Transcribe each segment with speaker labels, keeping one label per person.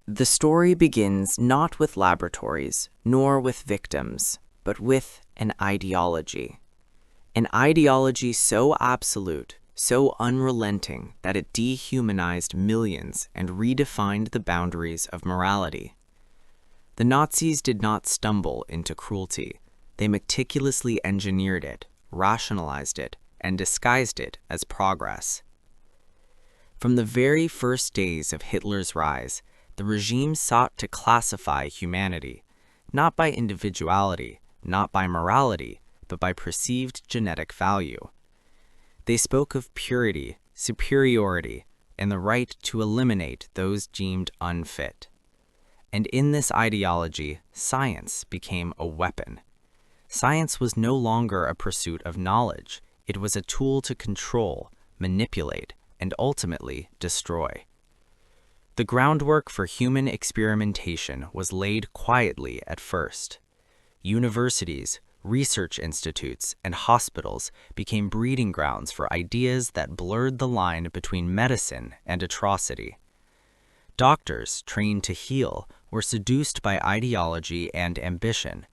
Speaker 1: The story begins not with laboratories, nor with victims, but with an ideology. An ideology so absolute, so unrelenting that it dehumanized millions and redefined the boundaries of morality. The Nazis did not stumble into cruelty. They meticulously engineered it, rationalized it, and disguised it as progress. From the very first days of Hitler's rise, the regime sought to classify humanity, not by individuality, not by morality, but by perceived genetic value. They spoke of purity, superiority, and the right to eliminate those deemed unfit. And in this ideology, science became a weapon. Science was no longer a pursuit of knowledge. It was a tool to control, manipulate, and ultimately destroy. The groundwork for human experimentation was laid quietly at first. Universities, research institutes, and hospitals became breeding grounds for ideas that blurred the line between medicine and atrocity. Doctors, trained to heal, were seduced by ideology and ambition.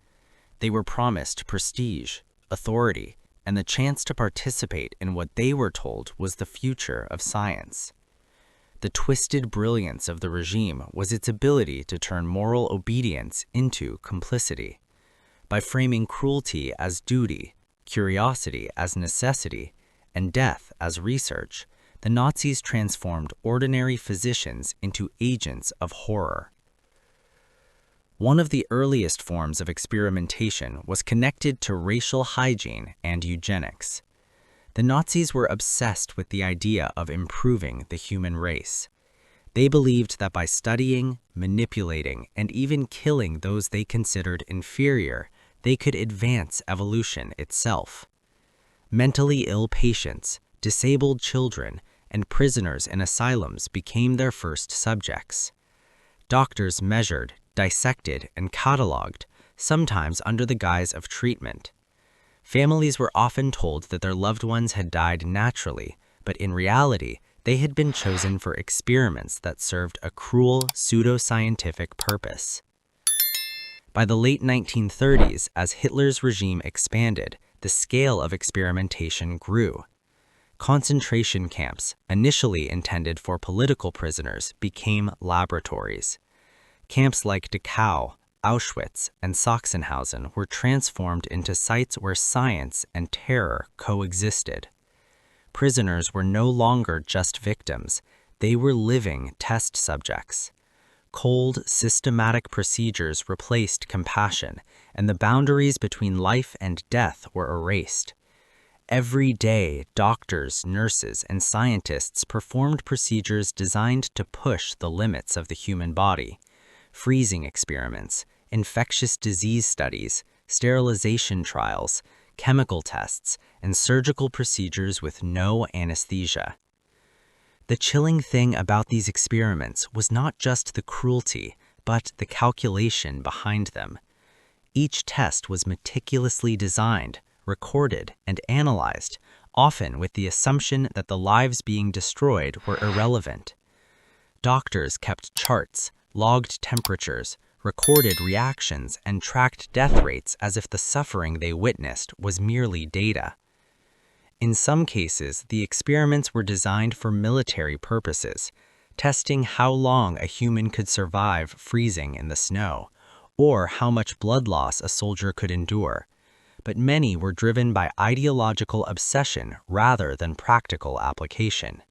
Speaker 1: They were promised prestige, authority, and the chance to participate in what they were told was the future of science. The twisted brilliance of the regime was its ability to turn moral obedience into complicity. By framing cruelty as duty, curiosity as necessity, and death as research, the Nazis transformed ordinary physicians into agents of horror. One of the earliest forms of experimentation was connected to racial hygiene and eugenics. The Nazis were obsessed with the idea of improving the human race. They believed that by studying, manipulating, and even killing those they considered inferior, they could advance evolution itself. Mentally ill patients, disabled children, and prisoners in asylums became their first subjects. Doctors measured, dissected, and cataloged, sometimes under the guise of treatment. Families were often told that their loved ones had died naturally, but in reality, they had been chosen for experiments that served a cruel, pseudoscientific purpose. By the late 1930s, as Hitler's regime expanded, the scale of experimentation grew. Concentration camps, initially intended for political prisoners, became laboratories. Camps like Dachau, Auschwitz, and Sachsenhausen were transformed into sites where science and terror coexisted. Prisoners were no longer just victims, they were living test subjects. Cold, systematic procedures replaced compassion, and the boundaries between life and death were erased. Every day, doctors, nurses, and scientists performed procedures designed to push the limits of the human body. Freezing experiments, infectious disease studies, sterilization trials, chemical tests, and surgical procedures with no anesthesia. The chilling thing about these experiments was not just the cruelty, but the calculation behind them. Each test was meticulously designed, recorded, and analyzed, often with the assumption that the lives being destroyed were irrelevant. Doctors kept charts, logged temperatures, recorded reactions, and tracked death rates as if the suffering they witnessed was merely data. In some cases, the experiments were designed for military purposes, testing how long a human could survive freezing in the snow, or how much blood loss a soldier could endure. But many were driven by ideological obsession rather than practical application.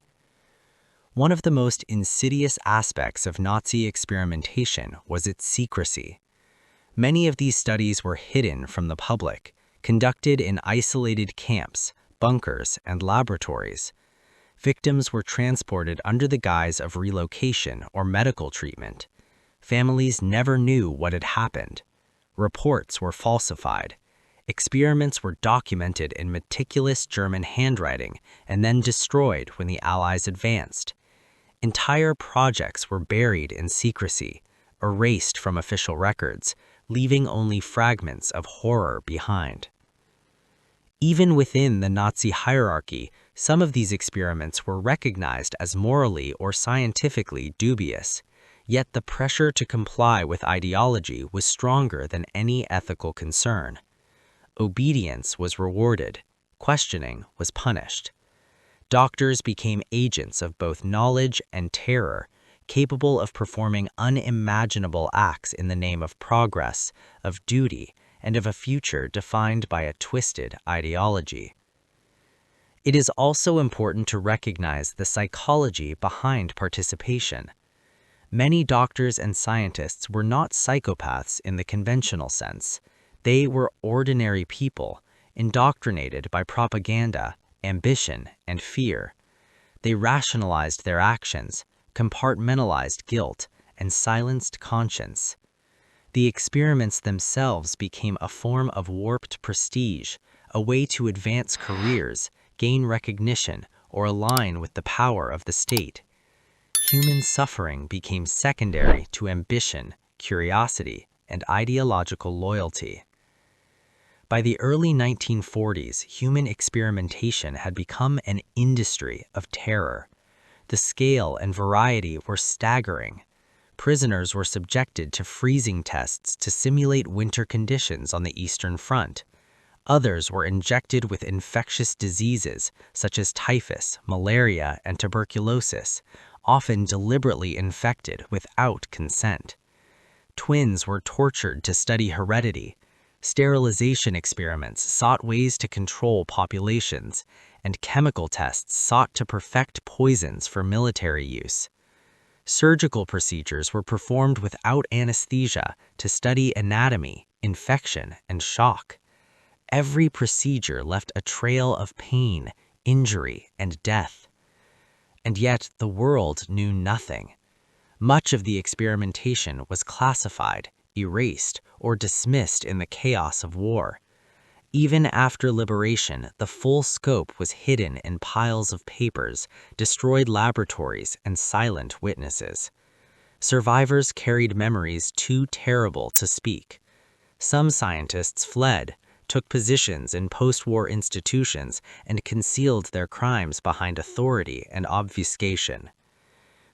Speaker 1: One of the most insidious aspects of Nazi experimentation was its secrecy. Many of these studies were hidden from the public, conducted in isolated camps, bunkers, and laboratories. Victims were transported under the guise of relocation or medical treatment. Families never knew what had happened. Reports were falsified. Experiments were documented in meticulous German handwriting and then destroyed when the Allies advanced. Entire projects were buried in secrecy, erased from official records, leaving only fragments of horror behind. Even within the Nazi hierarchy, some of these experiments were recognized as morally or scientifically dubious.
Speaker 2: Yet the pressure to comply with ideology was stronger than any ethical concern. Obedience was rewarded, questioning was punished. Doctors became agents of both knowledge and terror, capable of performing unimaginable acts in the name of progress, of duty, and of a future defined by a twisted ideology. It is also important to recognize the psychology behind participation. Many doctors and scientists were not psychopaths in the conventional sense. They were ordinary people, indoctrinated by propaganda, ambition, and fear. They rationalized their actions, compartmentalized guilt, and silenced conscience. The experiments themselves became a form of warped prestige, a way to advance careers, gain recognition, or align with the power of the state. Human suffering became secondary to ambition, curiosity, and ideological loyalty. By the early 1940s, human experimentation had become an industry of terror. The scale and variety were staggering. Prisoners were subjected to freezing tests to simulate winter conditions on the Eastern Front. Others were injected with infectious diseases such as typhus, malaria, and tuberculosis, often deliberately infected without consent. Twins were tortured to study heredity. Sterilization experiments sought ways to control populations, and chemical tests sought to perfect poisons for military use. Surgical procedures were performed without anesthesia to study anatomy, infection, and shock. Every procedure left a trail of pain, injury, and death. And yet the world knew nothing. Much of the experimentation was classified, erased, or dismissed in the chaos of war. Even after liberation, the full scope was hidden in piles of papers, destroyed laboratories, and silent witnesses. Survivors carried memories too terrible to speak. Some scientists fled, took positions in post-war institutions, and concealed their crimes behind authority and obfuscation.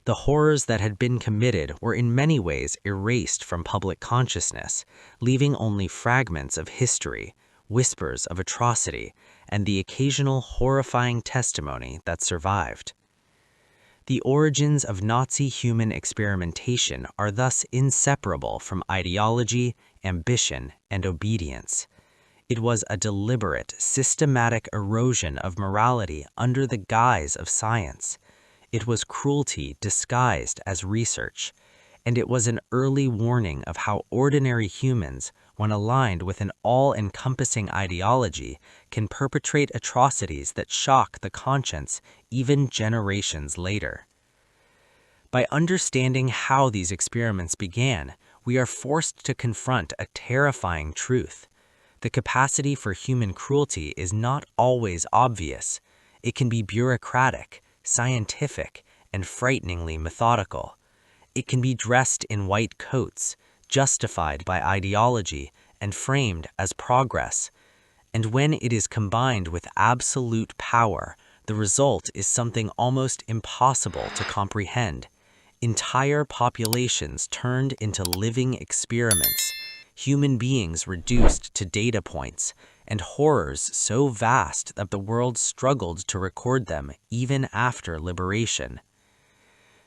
Speaker 2: The horrors that had been committed were in many ways erased from public consciousness, leaving only fragments of history, whispers of atrocity, and the occasional horrifying testimony that survived. The origins of Nazi human experimentation are thus inseparable from ideology, ambition, and obedience. It was a deliberate, systematic erosion of morality under the guise of science. It was cruelty disguised as research, and it was an early warning of how ordinary humans, when aligned with an all-encompassing ideology, can perpetrate atrocities that shock the conscience even generations later. By understanding how these experiments began, we are forced to confront a terrifying truth. The capacity for human cruelty is not always obvious. It can be bureaucratic, scientific, and frighteningly methodical. It can be dressed in white coats, justified by ideology, and framed as progress. And when it is combined with absolute power, the result is something almost impossible to comprehend. Entire populations turned into living experiments, human beings reduced to data points, and horrors so vast that the world struggled to record them even after liberation.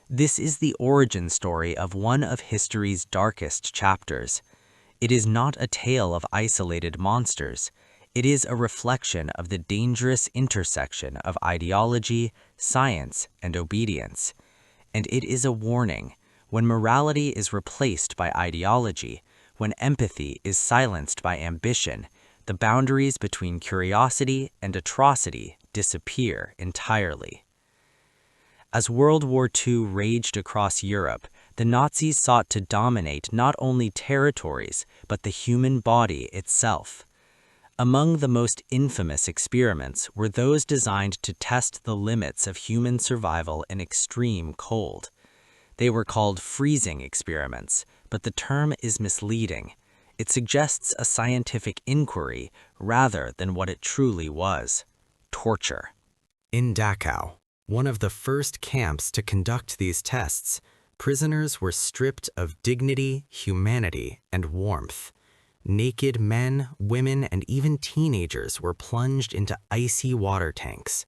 Speaker 2: This is the origin story of one of history's darkest chapters. It is not a tale of isolated monsters. It is a reflection of the dangerous intersection of ideology, science, and obedience. And it is a warning: when morality is replaced by ideology, when empathy is silenced by ambition, the boundaries between curiosity and atrocity disappear entirely. As World War II raged across Europe, the Nazis sought to dominate not only territories, but the human body itself. Among the most infamous experiments were those designed to test the limits of human survival in extreme cold. They were called freezing experiments, but the term is misleading. It suggests a scientific inquiry rather than what it truly was: torture. In Dachau, one of the first camps to conduct these tests, Prisoners were stripped of dignity, humanity, and warmth. Naked men, women, and even teenagers were plunged into icy water tanks.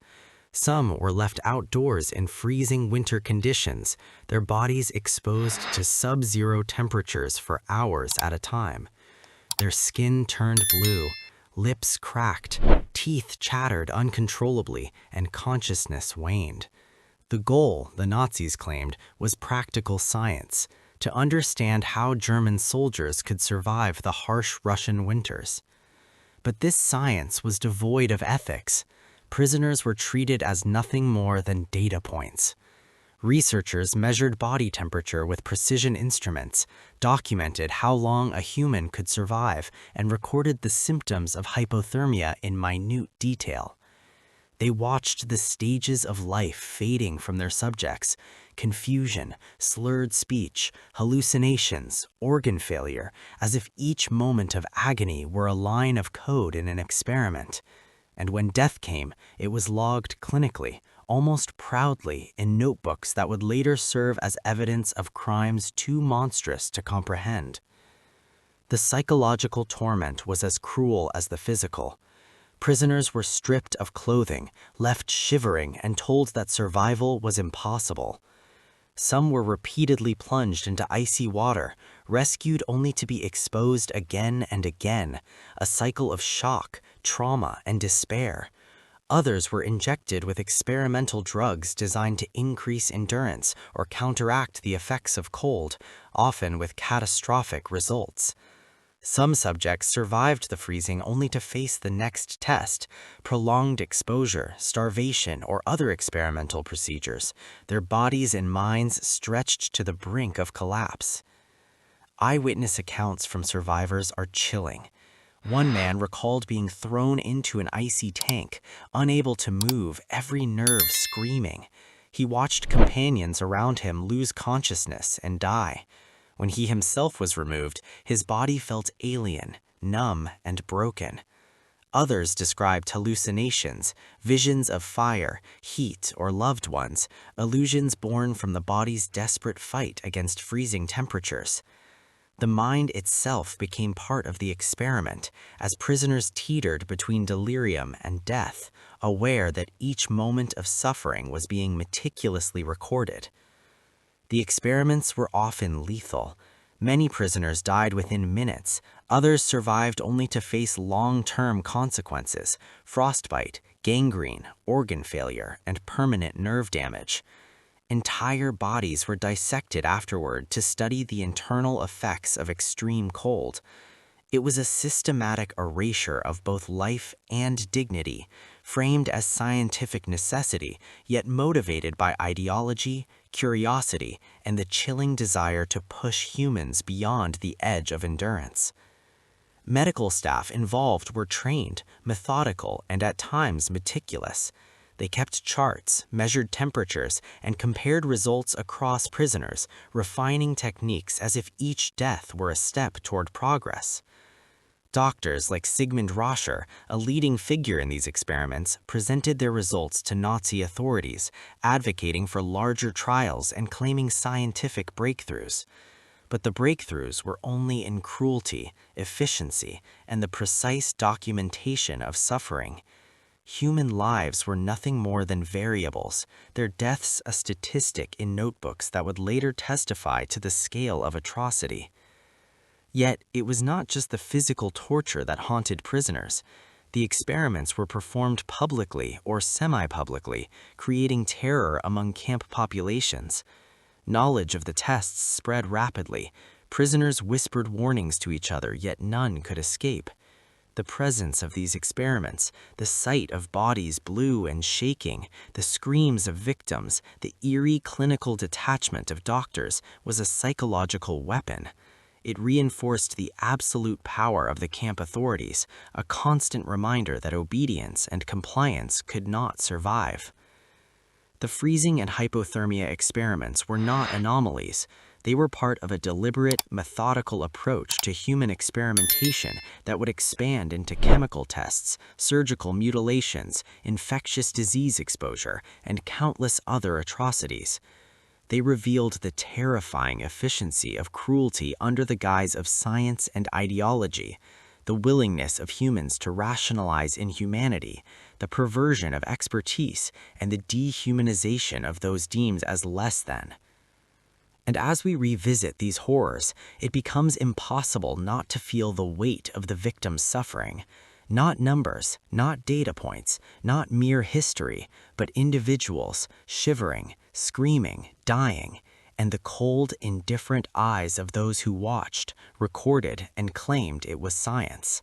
Speaker 2: Some were left outdoors in freezing winter conditions, their bodies exposed to sub-zero temperatures for hours at a time. Their skin turned blue, lips cracked, teeth chattered uncontrollably, and consciousness waned. The goal, the Nazis claimed, was practical science, to understand how German soldiers could survive the harsh Russian winters. But this science was devoid of ethics. Prisoners were treated as nothing more than data points. Researchers measured body temperature with precision instruments, documented how long a human could survive, and recorded the symptoms of hypothermia in minute detail. They watched the stages of life fading from their subjects: confusion, slurred speech, hallucinations, organ failure, as if each moment of agony were a line of code in an experiment. And when death came, it was logged clinically, almost proudly, in notebooks that would later serve as evidence of crimes too monstrous to comprehend. The psychological torment was as cruel as the physical. Prisoners were stripped of clothing, left shivering, and told that survival was impossible. Some were repeatedly plunged into icy water, rescued only to be exposed again and again, a cycle of shock, trauma, and despair. Others were injected with experimental drugs designed to increase endurance or counteract the effects of cold, often with catastrophic results. Some subjects survived the freezing only to face the next test: prolonged exposure, starvation, or other experimental procedures, their bodies and minds stretched to the brink of collapse. Eyewitness accounts from survivors are chilling. One man recalled being thrown into an icy tank, unable to move, every nerve screaming. He watched companions around him lose consciousness and die. When he himself was removed, his body felt alien, numb, and broken. Others described hallucinations, visions of fire, heat, or loved ones, illusions born from the body's desperate fight against freezing temperatures. The mind itself became part of the experiment, as prisoners teetered between delirium and death, aware that each moment of suffering was being meticulously recorded. The experiments were often lethal. Many prisoners died within minutes. Others survived only to face long-term consequences: frostbite, gangrene, organ failure, and permanent nerve damage. Entire bodies were dissected afterward to study the internal effects of extreme cold. It was a systematic erasure of both life and dignity, framed as scientific necessity, yet motivated by ideology, curiosity, and the chilling desire to push humans beyond the edge of endurance. Medical staff involved were trained, methodical, and at times meticulous. They kept charts, measured temperatures, and compared results across prisoners, refining techniques as if each death were a step toward progress. Doctors like Sigmund Roscher, a leading figure in these experiments, presented their results to Nazi authorities, advocating for larger trials and claiming scientific breakthroughs. But the breakthroughs were only in cruelty, efficiency, and the precise documentation of suffering. Human lives were nothing more than variables, their deaths a statistic in notebooks that would later testify to the scale of atrocity. Yet, it was not just the physical torture that haunted prisoners. The experiments were performed publicly or semi-publicly, creating terror among camp populations. Knowledge of the tests spread rapidly. Prisoners whispered warnings to each other, yet none could escape. The presence of these experiments, the sight of bodies blue and shaking, the screams of victims, the eerie clinical detachment of doctors was a psychological weapon. It reinforced the absolute power of the camp authorities, a constant reminder that obedience and compliance could not survive. The freezing and hypothermia experiments were not anomalies. They were part of a deliberate, methodical approach to human experimentation that would expand into chemical tests, surgical mutilations, infectious disease exposure, and countless other atrocities. They revealed the terrifying efficiency of cruelty under the guise of science and ideology, the willingness of humans to rationalize inhumanity, the perversion of expertise, and the dehumanization of those deemed as less than. And as we revisit these horrors, it becomes impossible not to feel the weight of the victim's suffering. Not numbers, not data points, not mere history, but individuals shivering, screaming, dying, and the cold, indifferent eyes of those who watched, recorded, and claimed it was science.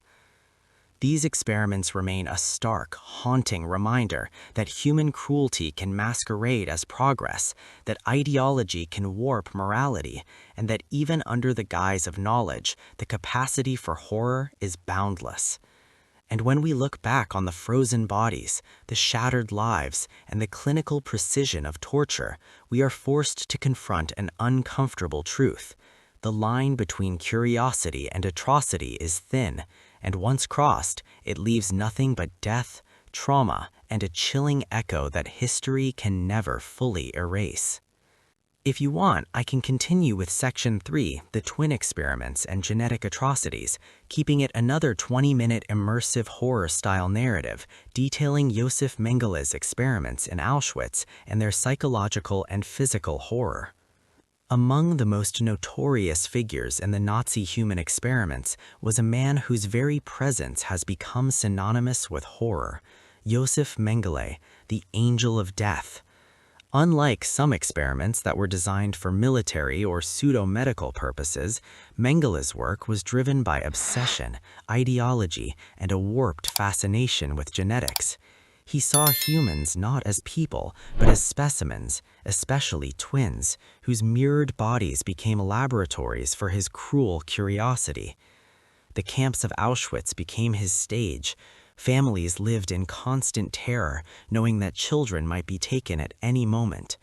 Speaker 2: These experiments remain a stark, haunting reminder that human cruelty can masquerade as progress, that ideology can warp morality, and that even under the guise of knowledge, the capacity for horror is boundless. And when we look back on the frozen bodies, the shattered lives, and the clinical precision of torture, we are forced to confront an uncomfortable truth. The line between curiosity and atrocity is thin, and once crossed, it leaves nothing but death, trauma, and a chilling echo that history can never fully erase. If you want, I can continue with Section 3, the twin experiments and genetic atrocities, keeping it another 20-minute immersive horror-style narrative detailing Josef Mengele's experiments in Auschwitz and their psychological and physical horror. Among the most notorious figures in the Nazi human experiments was a man whose very presence has become synonymous with horror, Josef Mengele, the Angel of Death. Unlike some experiments that were designed for military or pseudo-medical purposes, Mengele's work was driven by obsession, ideology, and a warped fascination with genetics. He saw humans not as people, but as specimens, especially twins, whose mirrored bodies became laboratories for his cruel curiosity. The camps of Auschwitz became his stage. Families lived in constant terror, knowing that children might be taken at any moment.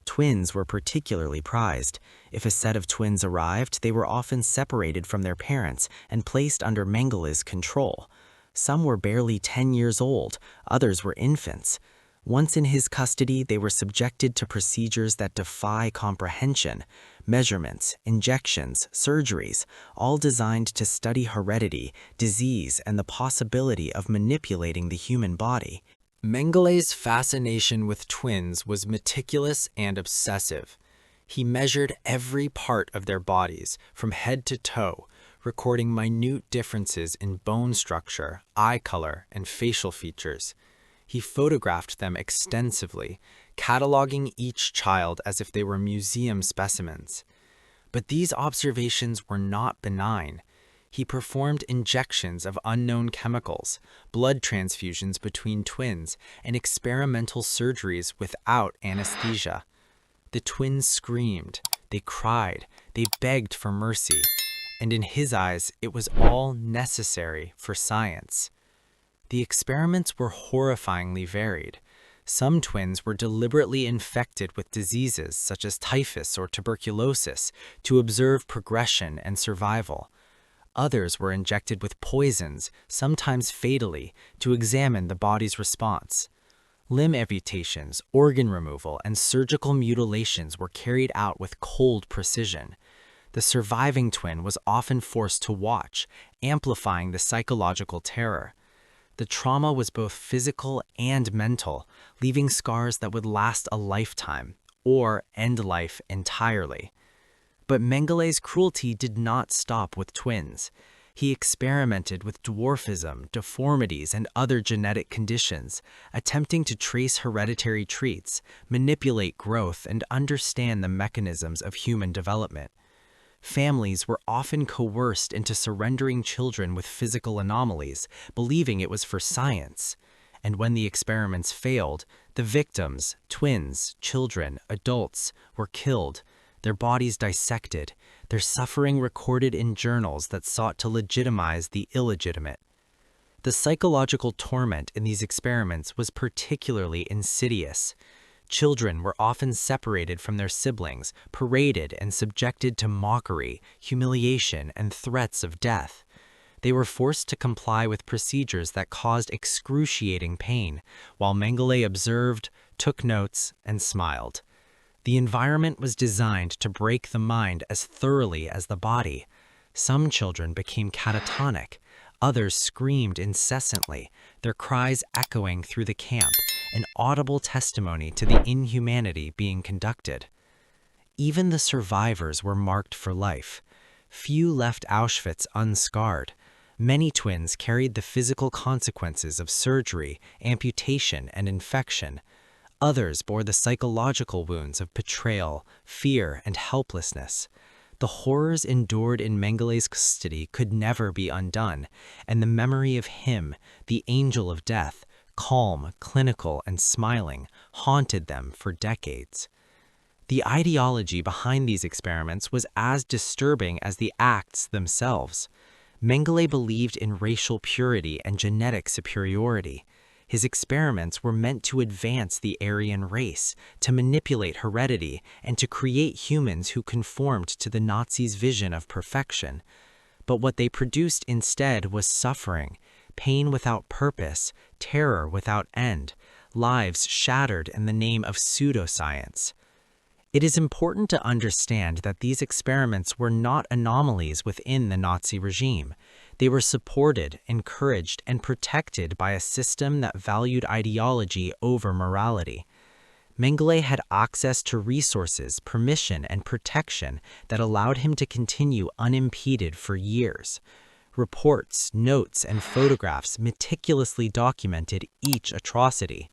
Speaker 2: Twins were particularly prized. If a set of twins arrived, they were often separated from their parents and placed under Mengele's control. Some were barely 10 years old, others were infants. Once in his custody, they were subjected to procedures that defy comprehension. Measurements, injections, surgeries, all designed to study heredity, disease, and the possibility of manipulating the human body. Mengele's fascination with twins was meticulous and obsessive. He measured every part of their bodies, from head to toe, recording minute differences in bone structure, eye color, and facial features. He photographed them extensively, cataloging each child as if they were museum specimens. But these observations were not benign. He performed injections of unknown chemicals, blood transfusions between twins, and experimental surgeries without anesthesia. The twins screamed, they cried, they begged for mercy, and in his eyes, it was all necessary for science. The experiments were horrifyingly varied. Some twins were deliberately infected with diseases such as typhus or tuberculosis to observe progression and survival. Others were injected with poisons, sometimes fatally, to examine the body's response. Limb amputations, organ removal, and surgical mutilations were carried out with cold precision. The surviving twin was often forced to watch, amplifying the psychological terror. The trauma was both physical and mental, leaving scars that would last a lifetime, or end life entirely. But Mengele's cruelty did not stop with twins. He experimented with dwarfism, deformities, and other genetic conditions, attempting to trace hereditary traits, manipulate growth, and understand the mechanisms of human development. Families were often coerced into surrendering children with physical anomalies, believing it was for science. And when the experiments failed, the victims, twins, children, adults, were killed, their bodies dissected, their suffering recorded in journals that sought to legitimize the illegitimate. The psychological torment in these experiments was particularly insidious. Children were often separated from their siblings, paraded and subjected to mockery, humiliation, and threats of death. They were forced to comply with procedures that caused excruciating pain, while Mengele observed, took notes, and smiled. The environment was designed to break the mind as thoroughly as the body. Some children became catatonic, others screamed incessantly, their cries echoing through the camp, an audible testimony to the inhumanity being conducted. Even the survivors were marked for life. Few left Auschwitz unscarred. Many twins carried the physical consequences of surgery, amputation, and infection. Others bore the psychological wounds of betrayal, fear, and helplessness. The horrors endured in Mengele's custody could never be undone, and the memory of him, the angel of death, calm, clinical, and smiling, haunted them for decades. The ideology behind these experiments was as disturbing as the acts themselves. Mengele believed in racial purity and genetic superiority. His experiments were meant to advance the Aryan race, to manipulate heredity, and to create humans who conformed to the Nazis' vision of perfection. But what they produced instead was suffering, pain without purpose, terror without end, lives shattered in the name of pseudoscience. It is important to understand that these experiments were not anomalies within the Nazi regime. They were supported, encouraged, and protected by a system that valued ideology over morality. Mengele had access to resources, permission, and protection that allowed him to continue unimpeded for years. Reports, notes, and photographs meticulously documented each atrocity.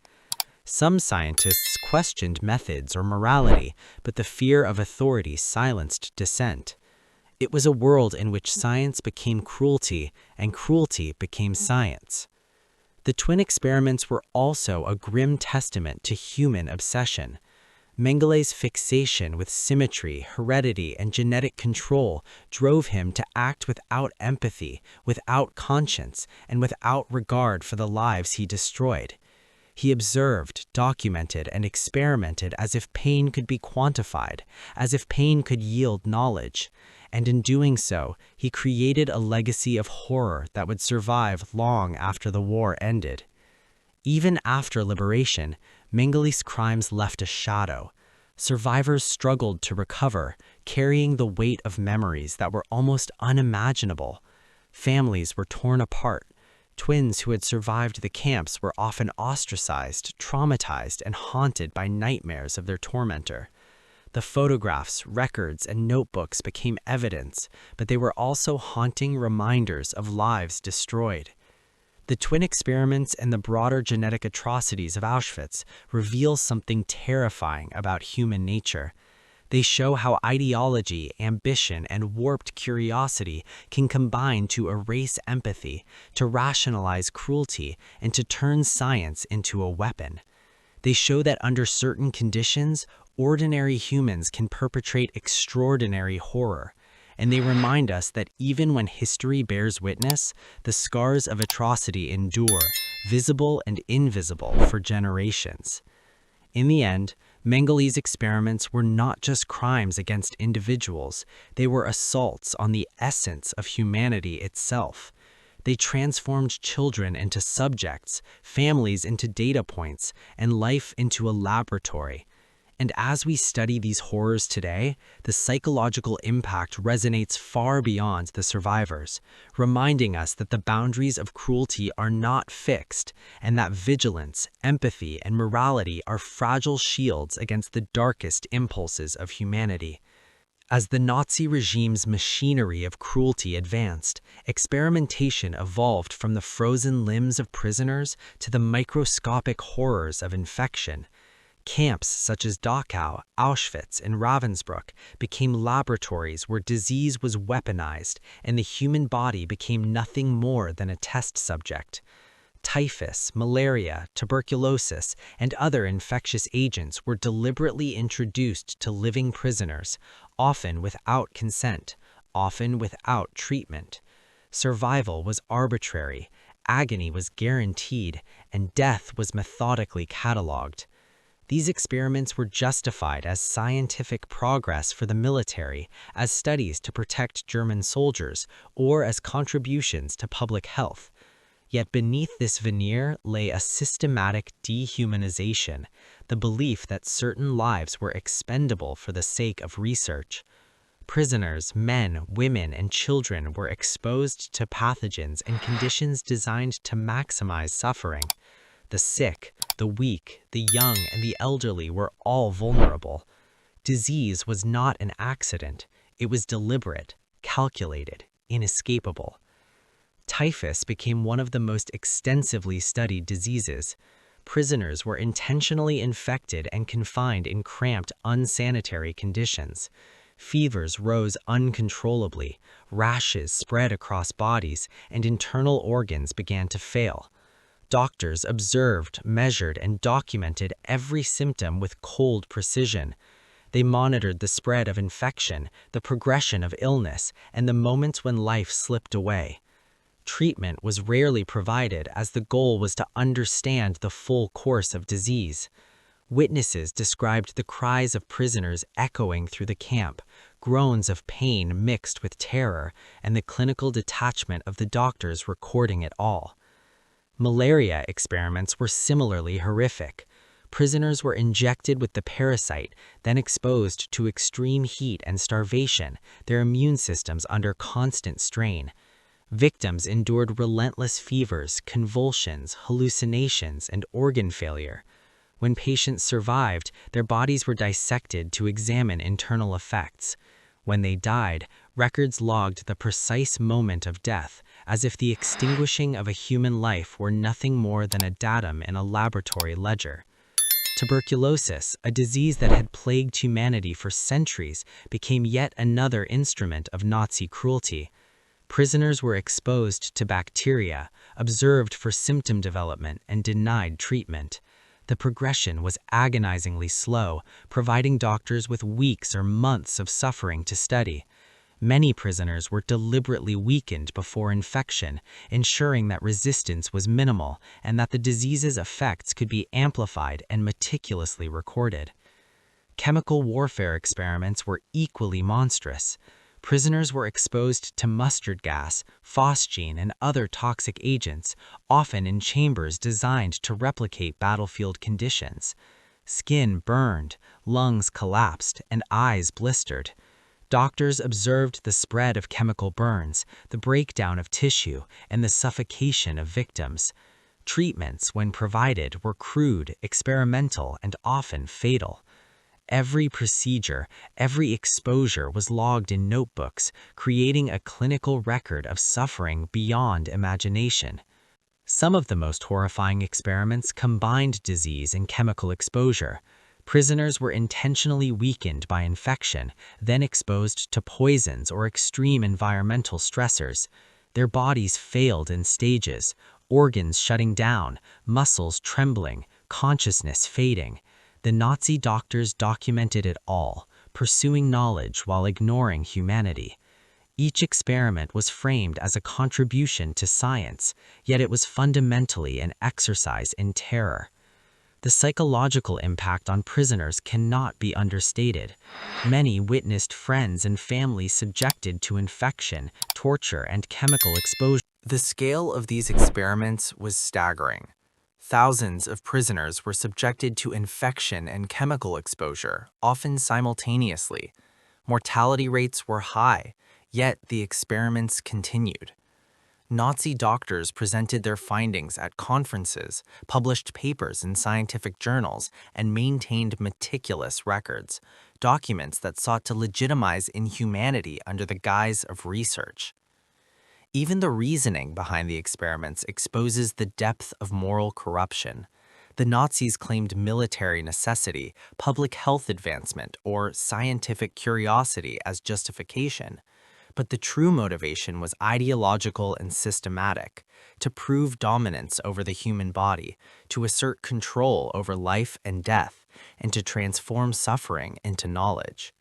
Speaker 2: Some scientists questioned methods or morality, but the fear of authority silenced dissent. It was a world in which science became cruelty and cruelty became science. The twin experiments were also a grim testament to human obsession. Mengele's fixation with symmetry, heredity, and genetic control drove him to act without empathy, without conscience, and without regard for the lives he destroyed. He observed, documented, and experimented as if pain could be quantified, as if pain could yield knowledge. And in doing so, he created a legacy of horror that would survive long after the war ended. Even after liberation, Mengele's crimes left a shadow. Survivors struggled to recover, carrying the weight of memories that were almost unimaginable. Families were torn apart. Twins who had survived the camps were often ostracized, traumatized, and haunted by nightmares of their tormentor. The photographs, records, and notebooks became evidence, but they were also haunting reminders of lives destroyed. The twin experiments and the broader genetic atrocities of Auschwitz reveal something terrifying about human nature. They show how ideology, ambition, and warped curiosity can combine to erase empathy, to rationalize cruelty, and to turn science into a weapon. They show that under certain conditions, ordinary humans can perpetrate extraordinary horror. And they remind us that even when history bears witness, the scars of atrocity endure, visible and invisible, for generations. In the end, Mengele's experiments were not just crimes against individuals, they were assaults on the essence of humanity itself. They transformed children into subjects, families into data points, and life into a laboratory. And as we study these horrors today, the psychological impact resonates far beyond the survivors, reminding us that the boundaries of cruelty are not fixed, and that vigilance, empathy, and morality are fragile shields against the darkest impulses of humanity. As the Nazi regime's machinery of cruelty advanced, experimentation evolved from the frozen limbs of prisoners to the microscopic horrors of infection. Camps such as Dachau, Auschwitz, and Ravensbrück became laboratories where disease was weaponized and the human body became nothing more than a test subject. Typhus, malaria, tuberculosis, and other infectious agents were deliberately introduced to living prisoners, often without consent, often without treatment. Survival was arbitrary, agony was guaranteed, and death was methodically cataloged. These experiments were justified as scientific progress for the military, as studies to protect German soldiers, or as contributions to public health. Yet beneath this veneer lay a systematic dehumanization, the belief that certain lives were expendable for the sake of research. Prisoners, men, women, and children were exposed to pathogens and conditions designed to maximize suffering. The sick, the weak, the young, and the elderly were all vulnerable. Disease was not an accident. It was deliberate, calculated, inescapable. Typhus became one of the most extensively studied diseases. Prisoners were intentionally infected and confined in cramped, unsanitary conditions. Fevers rose uncontrollably, rashes spread across bodies, and internal organs began to fail. Doctors observed, measured, and documented every symptom with cold precision. They monitored the spread of infection, the progression of illness, and the moments when life slipped away. Treatment was rarely provided as the goal was to understand the full course of disease. Witnesses described the cries of prisoners echoing through the camp, groans of pain mixed with terror, and the clinical detachment of the doctors recording it all. Malaria experiments were similarly horrific. Prisoners were injected with the parasite, then exposed to extreme heat and starvation, their immune systems under constant strain. Victims endured relentless fevers, convulsions, hallucinations, and organ failure. When patients survived, their bodies were dissected to examine internal effects. When they died, records logged the precise moment of death, as if the extinguishing of a human life were nothing more than a datum in a laboratory ledger. Tuberculosis, a disease that had plagued humanity for centuries, became yet another instrument of Nazi cruelty. Prisoners were exposed to bacteria, observed for symptom development, and denied treatment. The progression was agonizingly slow, providing doctors with weeks or months of suffering to study. Many prisoners were deliberately weakened before infection, ensuring that resistance was minimal and that the disease's effects could be amplified and meticulously recorded. Chemical warfare experiments were equally monstrous. Prisoners were exposed to mustard gas, phosgene, and other toxic agents, often in chambers designed to replicate battlefield conditions. Skin burned, lungs collapsed, and eyes blistered. Doctors observed the spread of chemical burns, the breakdown of tissue, and the suffocation of victims. Treatments, when provided, were crude, experimental, and often fatal. Every procedure, every exposure was logged in notebooks, creating a clinical record of suffering beyond imagination. Some of the most horrifying experiments combined disease and chemical exposure. Prisoners were intentionally weakened by infection, then exposed to poisons or extreme environmental stressors. Their bodies failed in stages, organs shutting down, muscles trembling, consciousness fading. The Nazi doctors documented it all, pursuing knowledge while ignoring humanity. Each experiment was framed as a contribution to science, yet it was fundamentally an exercise in terror. The psychological impact on prisoners cannot be understated. Many witnessed friends and family subjected to infection, torture, and chemical exposure.
Speaker 1: The scale of these experiments was staggering. Thousands of prisoners were subjected to infection and chemical exposure, often simultaneously. Mortality rates were high, yet the experiments continued. Nazi doctors presented their findings at conferences, published papers in scientific journals, and maintained meticulous records, documents that sought to legitimize inhumanity under the guise of research. Even the reasoning behind the experiments exposes the depth of moral corruption. The Nazis claimed military necessity, public health advancement, or scientific curiosity as justification. But the true motivation was ideological and systematic, to prove dominance over the human body, to assert control over life and death, and to transform suffering into knowledge.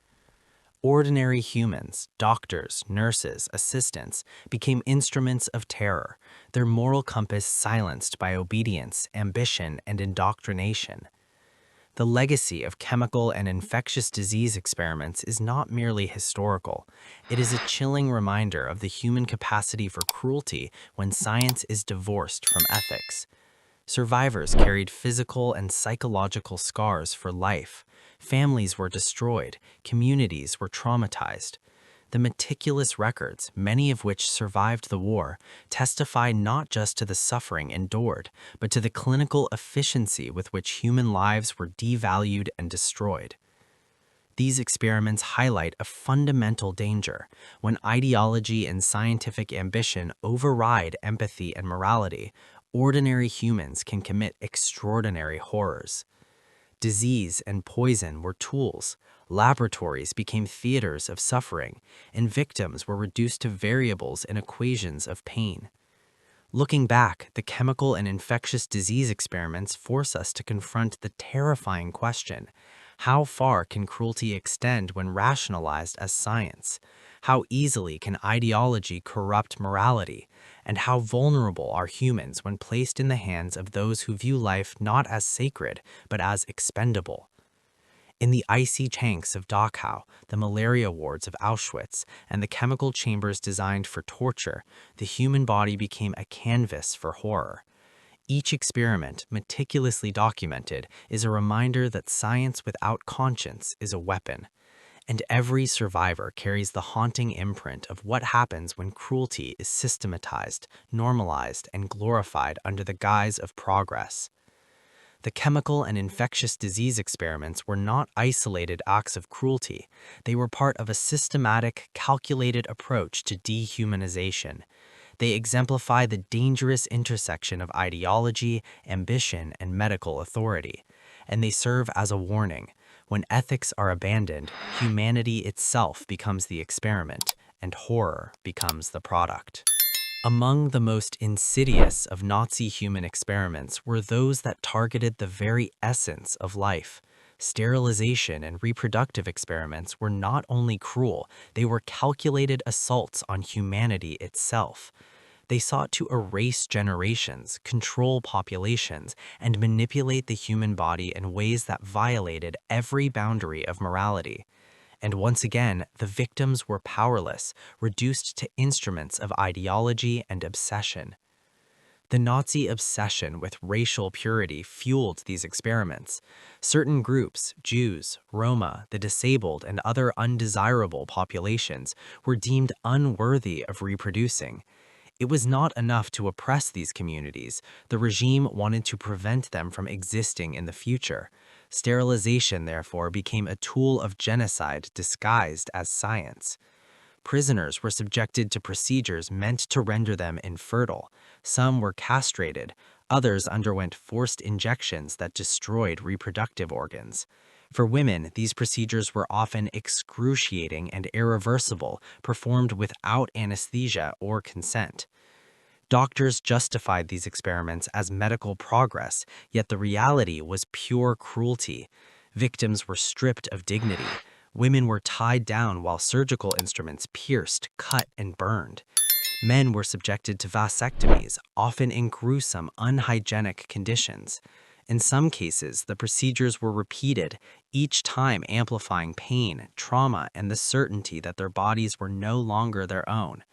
Speaker 1: Ordinary humans, doctors, nurses, assistants, became instruments of terror, their moral compass silenced by obedience, ambition, and indoctrination.
Speaker 2: The legacy of chemical and infectious disease experiments is not merely historical. It is a chilling reminder of the human capacity for cruelty when science is divorced from ethics. Survivors carried physical and psychological scars for life. Families were destroyed, communities were traumatized. The meticulous records, many of which survived the war, testify not just to the suffering endured, but to the clinical efficiency with which human lives were devalued and destroyed. These experiments highlight a fundamental danger. When ideology and scientific ambition override empathy and morality, ordinary humans can commit extraordinary horrors. Disease and poison were tools, laboratories became theaters of suffering, and victims were reduced to variables in equations of pain. Looking back, the chemical and infectious disease experiments force us to confront the terrifying question: how far can cruelty extend when rationalized as science? How easily can ideology corrupt morality? And how vulnerable are humans when placed in the hands of those who view life not as sacred, but as expendable? In the icy tanks of Dachau, the malaria wards of Auschwitz, and the chemical chambers designed for torture, the human body became a canvas for horror. Each experiment, meticulously documented, is a reminder that science without conscience is a weapon. And every survivor carries the haunting imprint of what happens when cruelty is systematized, normalized, and glorified under the guise of progress. The chemical and infectious disease experiments were not isolated acts of cruelty. They were part of a systematic, calculated approach to dehumanization. They exemplify the dangerous intersection of ideology, ambition, and medical authority. And they serve as a warning. When ethics are abandoned, humanity itself becomes the experiment, and horror becomes the product. Among the most insidious of Nazi human experiments were those that targeted the very essence of life. Sterilization and reproductive experiments were not only cruel, they were calculated assaults on humanity itself. They sought to erase generations, control populations, and manipulate the human body in ways that violated every boundary of morality. And once again, the victims were powerless, reduced to instruments of ideology and obsession. The Nazi obsession with racial purity fueled these experiments. Certain groups, Jews, Roma, the disabled, and other undesirable populations, were deemed unworthy of reproducing. It was not enough to oppress these communities. The regime wanted to prevent them from existing in the future. Sterilization, therefore, became a tool of genocide disguised as science. Prisoners were subjected to procedures meant to render them infertile. Some were castrated. Others underwent forced injections that destroyed reproductive organs. For women, these procedures were often excruciating and irreversible, performed without anesthesia or consent. Doctors justified these experiments as medical progress, yet the reality was pure cruelty. Victims were stripped of dignity. Women were tied down while surgical instruments pierced, cut, and burned. Men were subjected to vasectomies, often in gruesome, unhygienic conditions. In some cases, the procedures were repeated, each time amplifying pain, trauma, and the certainty that their bodies were no longer their own.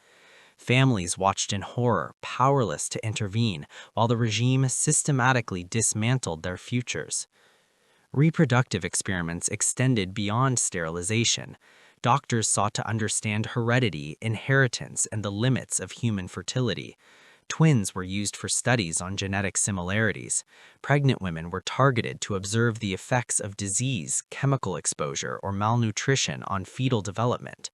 Speaker 2: Families watched in horror, powerless to intervene, while the regime systematically dismantled their futures. Reproductive experiments extended beyond sterilization. Doctors sought to understand heredity, inheritance, and the limits of human fertility. Twins were used for studies on genetic similarities. Pregnant women were targeted to observe the effects of disease, chemical exposure, or malnutrition on fetal development.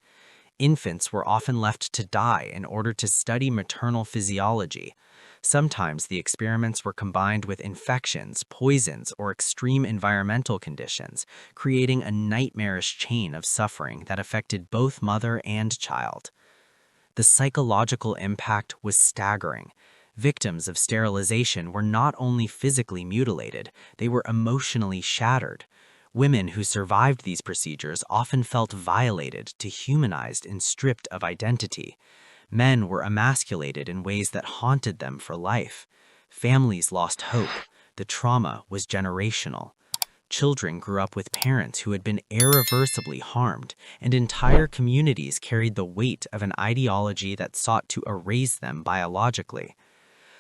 Speaker 2: Infants were often left to die in order to study maternal physiology. Sometimes the experiments were combined with infections, poisons, or extreme environmental conditions, creating a nightmarish chain of suffering that affected both mother and child. The psychological impact was staggering. Victims of sterilization were not only physically mutilated, they were emotionally shattered. Women who survived these procedures often felt violated, dehumanized, and stripped of identity. Men were emasculated in ways that haunted them for life. Families lost hope. The trauma was generational. Children grew up with parents who had been irreversibly harmed, and entire communities carried the weight of an ideology that sought to erase them biologically.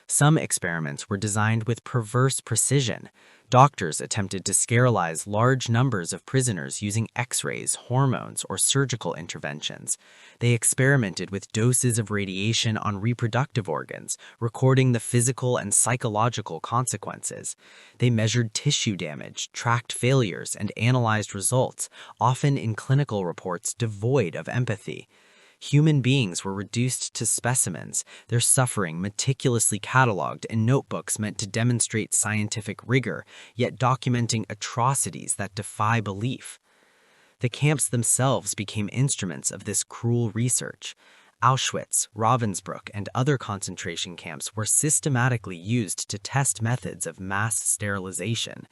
Speaker 2: Some experiments were designed with perverse precision. Doctors attempted to sterilize large numbers of prisoners using X-rays, hormones, or surgical interventions. They experimented with doses of radiation on reproductive organs, recording the physical and psychological consequences. They measured tissue damage, tracked failures, and analyzed results, often in clinical reports devoid of empathy. Human beings were reduced to specimens, their suffering meticulously cataloged in notebooks meant to demonstrate scientific rigor, yet documenting atrocities that defy belief. The camps themselves became instruments of this cruel research. Auschwitz, Ravensbrück, and other concentration camps were systematically used to test methods of mass sterilization.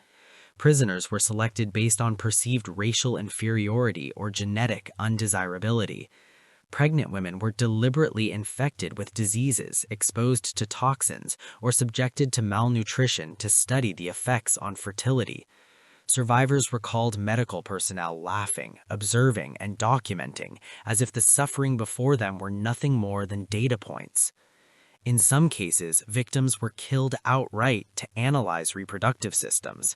Speaker 2: Prisoners were selected based on perceived racial inferiority or genetic undesirability. Pregnant women were deliberately infected with diseases, exposed to toxins, or subjected to malnutrition to study the effects on fertility. Survivors recalled medical personnel laughing, observing, and documenting, as if the suffering before them were nothing more than data points. In some cases, victims were killed outright to analyze reproductive systems.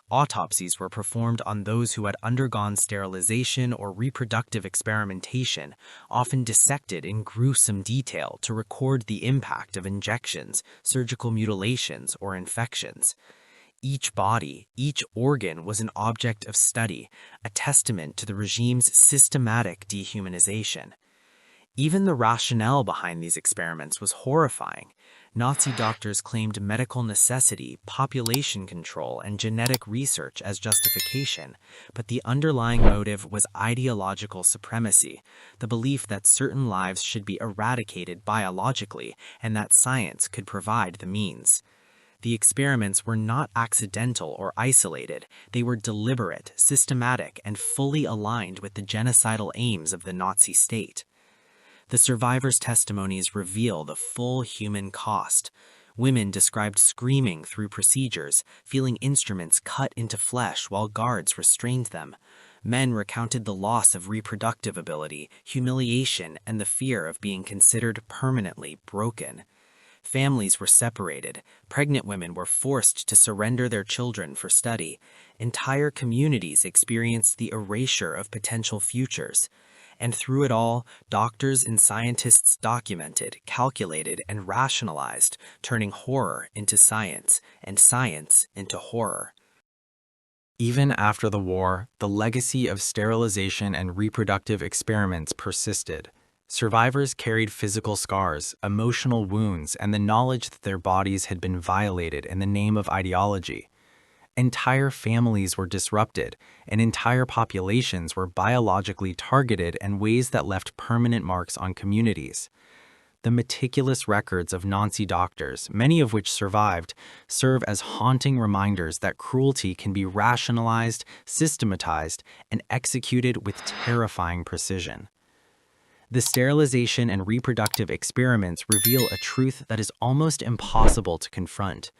Speaker 2: Autopsies were performed on those who had undergone sterilization or reproductive experimentation, often dissected in gruesome detail to record the impact of injections, surgical mutilations, or infections. Each body, each organ was an object of study, a testament to the regime's systematic dehumanization. Even the rationale behind these experiments was horrifying. Nazi doctors claimed medical necessity, population control, and genetic research as justification, but the underlying motive was ideological supremacy, the belief that certain lives should be eradicated biologically and that science could provide the means. The experiments were not accidental or isolated. They were deliberate, systematic, and fully aligned with the genocidal aims of the Nazi state. The survivors' testimonies reveal the full human cost. Women described screaming through procedures, feeling instruments cut into flesh while guards restrained them. Men recounted the loss of reproductive ability, humiliation, and the fear of being considered permanently broken. Families were separated. Pregnant women were forced to surrender their children for study. Entire communities experienced the erasure of potential futures. And through it all, doctors and scientists documented, calculated, and rationalized, turning horror into science, and science into horror.
Speaker 3: Even after the war, the legacy of sterilization and reproductive experiments persisted. Survivors carried physical scars, emotional wounds, and the knowledge that their bodies had been violated in the name of ideology. Entire families were disrupted, and entire populations were biologically targeted in ways that left permanent marks on communities. The meticulous records of Nazi doctors, many of which survived, serve as haunting reminders that cruelty can be rationalized, systematized, and executed with terrifying precision. The sterilization and reproductive experiments reveal a truth that is almost impossible to confront.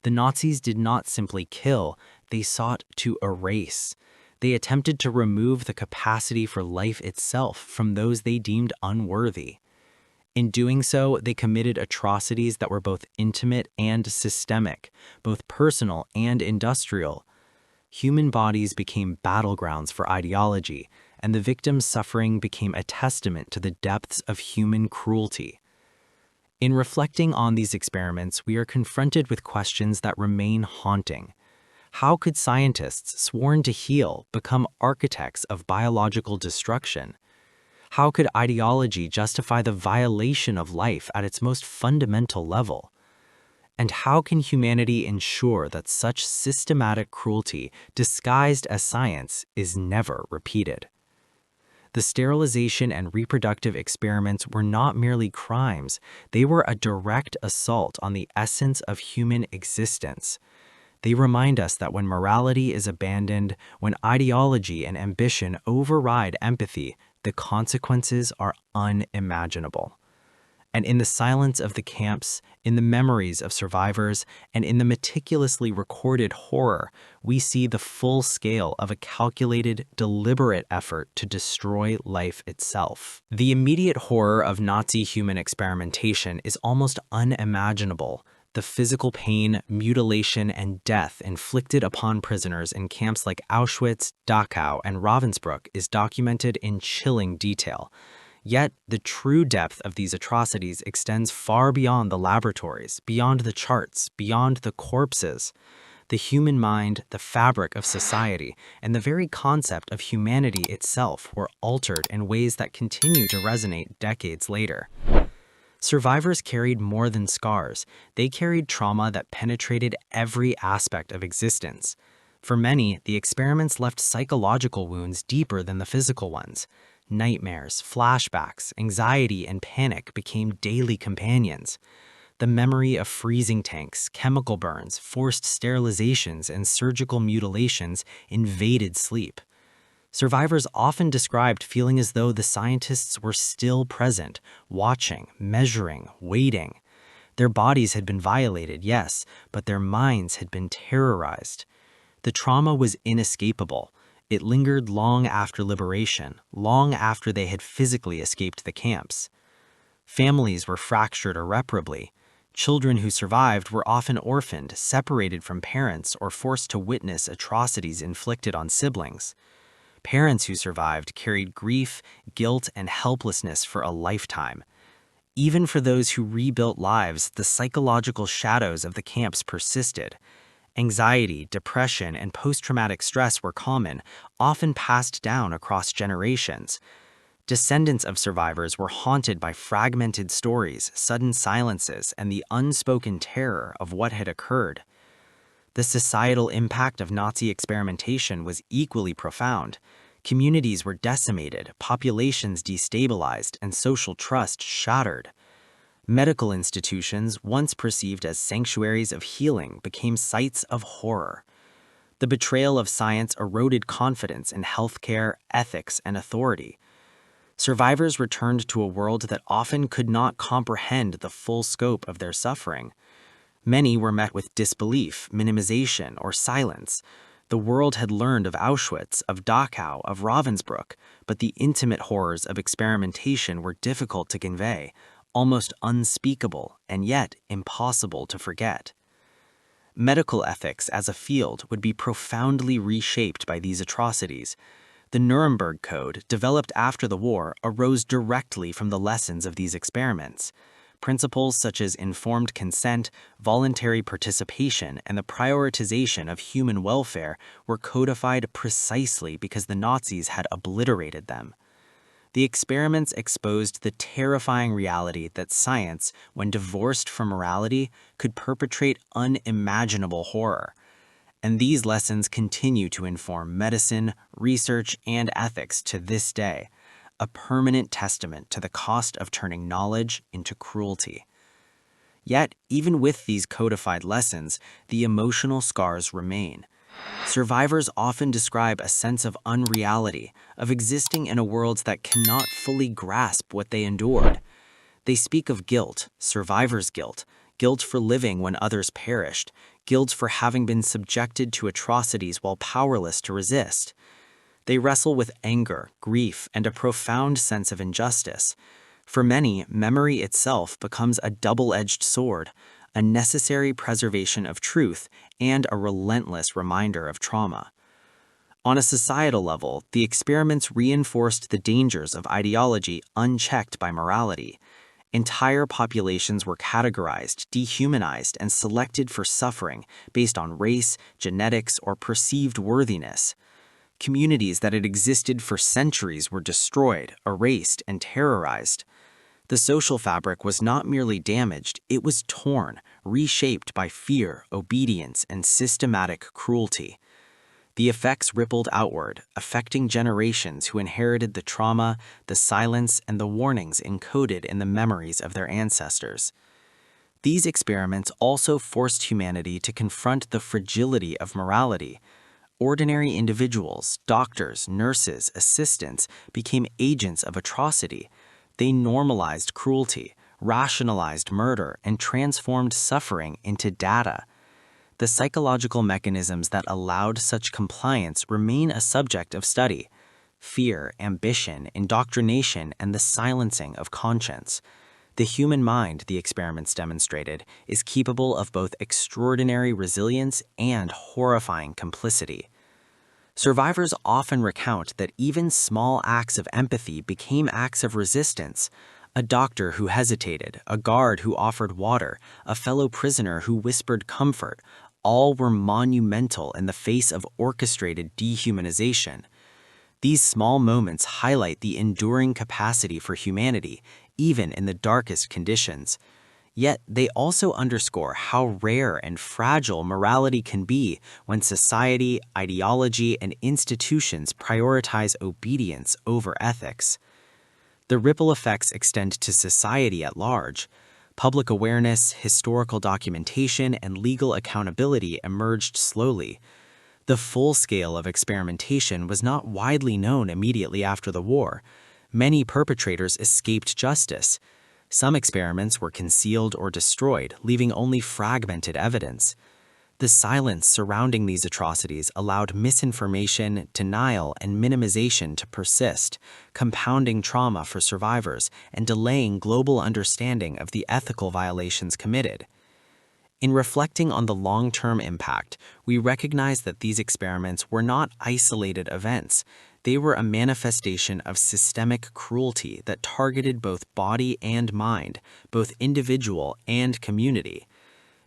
Speaker 3: The Nazis did not simply kill, they sought to erase. They attempted to remove the capacity for life itself from those they deemed unworthy. In doing so, they committed atrocities that were both intimate and systemic, both personal and industrial. Human bodies became battlegrounds for ideology, and the victims' suffering became a testament to the depths of human cruelty. In reflecting on these experiments, we are confronted with questions that remain haunting. How could scientists sworn to heal become architects of biological destruction? How could ideology justify the violation of life at its most fundamental level? And how can humanity ensure that such systematic cruelty, disguised as science, is never repeated? The sterilization and reproductive experiments were not merely crimes, they were a direct assault on the essence of human existence. They remind us that when morality is abandoned, when ideology and ambition override empathy, the consequences are unimaginable. And in the silence of the camps, in the memories of survivors, and in the meticulously recorded horror, we see the full scale of a calculated, deliberate effort to destroy life itself. The immediate horror of Nazi human experimentation is almost unimaginable. The physical pain, mutilation, and death inflicted upon prisoners in camps like Auschwitz, Dachau, and Ravensbrück is documented in chilling detail. Yet, the true depth of these atrocities extends far beyond the laboratories, beyond the charts, beyond the corpses. The human mind, the fabric of society, and the very concept of humanity itself were altered in ways that continue to resonate decades later. Survivors carried more than scars. They carried trauma that penetrated every aspect of existence. For many, the experiments left psychological wounds deeper than the physical ones. Nightmares, flashbacks, anxiety, and panic became daily companions. The memory of freezing tanks, chemical burns, forced sterilizations, and surgical mutilations invaded sleep. Survivors often described feeling as though the scientists were still present, watching, measuring, waiting. Their bodies had been violated, yes, but their minds had been terrorized. The trauma was inescapable. It lingered long after liberation, long after they had physically escaped the camps. Families were fractured irreparably. Children who survived were often orphaned, separated from parents, or forced to witness atrocities inflicted on siblings. Parents who survived carried grief, guilt, and helplessness for a lifetime. Even for those who rebuilt lives, the psychological shadows of the camps persisted. Anxiety, depression, and post-traumatic stress were common, often passed down across generations. Descendants of survivors were haunted by fragmented stories, sudden silences, and the unspoken terror of what had occurred. The societal impact of Nazi experimentation was equally profound. Communities were decimated, populations destabilized, and social trust shattered. Medical institutions, once perceived as sanctuaries of healing, became sites of horror. The betrayal of science eroded confidence in healthcare, ethics, and authority. Survivors returned to a world that often could not comprehend the full scope of their suffering. Many were met with disbelief, minimization, or silence. The world had learned of Auschwitz, of Dachau, of Ravensbrück, but the intimate horrors of experimentation were difficult to convey, almost unspeakable, and yet impossible to forget. Medical ethics as a field would be profoundly reshaped by these atrocities. The Nuremberg Code, developed after the war, arose directly from the lessons of these experiments. Principles such as informed consent, voluntary participation, and the prioritization of human welfare were codified precisely because the Nazis had obliterated them. The experiments exposed the terrifying reality that science, when divorced from morality, could perpetrate unimaginable horror. And these lessons continue to inform medicine, research, and ethics to this day, a permanent testament to the cost of turning knowledge into cruelty. Yet, even with these codified lessons, the emotional scars remain. Survivors often describe a sense of unreality, of existing in a world that cannot fully grasp what they endured. They speak of guilt, survivor's guilt, guilt for living when others perished, guilt for having been subjected to atrocities while powerless to resist. They wrestle with anger, grief, and a profound sense of injustice. For many, memory itself becomes a double-edged sword, a necessary preservation of truth and a relentless reminder of trauma. On a societal level, the experiments reinforced the dangers of ideology unchecked by morality. Entire populations were categorized, dehumanized, and selected for suffering based on race, genetics, or perceived worthiness. Communities that had existed for centuries were destroyed, erased, and terrorized. The social fabric was not merely damaged, it was torn, reshaped by fear, obedience, and systematic cruelty. The effects rippled outward, affecting generations who inherited the trauma, the silence, and the warnings encoded in the memories of their ancestors. These experiments also forced humanity to confront the fragility of morality. Ordinary individuals, doctors, nurses, assistants became agents of atrocity. They normalized cruelty,
Speaker 2: rationalized murder, and transformed suffering into data. The psychological mechanisms that allowed such compliance remain a subject of study: fear, ambition, indoctrination, and the silencing of conscience. The human mind, the experiments demonstrated, is capable of both extraordinary resilience and horrifying complicity. Survivors often recount that even small acts of empathy became acts of resistance. A doctor who hesitated, a guard who offered water, a fellow prisoner who whispered comfort, all were monumental in the face of orchestrated dehumanization. These small moments highlight the enduring capacity for humanity, even in the darkest conditions. Yet they also underscore how rare and fragile morality can be when society, ideology, and institutions prioritize obedience over ethics. The ripple effects extend to society at large. Public awareness, historical documentation, and legal accountability emerged slowly. The full scale of experimentation was not widely known immediately after the war. Many perpetrators escaped justice. Some experiments were concealed or destroyed, leaving only fragmented evidence. The silence surrounding these atrocities allowed misinformation, denial, and minimization to persist, compounding trauma for survivors and delaying global understanding of the ethical violations committed. In reflecting on the long-term impact, we recognize that these experiments were not isolated events. They were a manifestation of systemic cruelty that targeted both body and mind, both individual and community.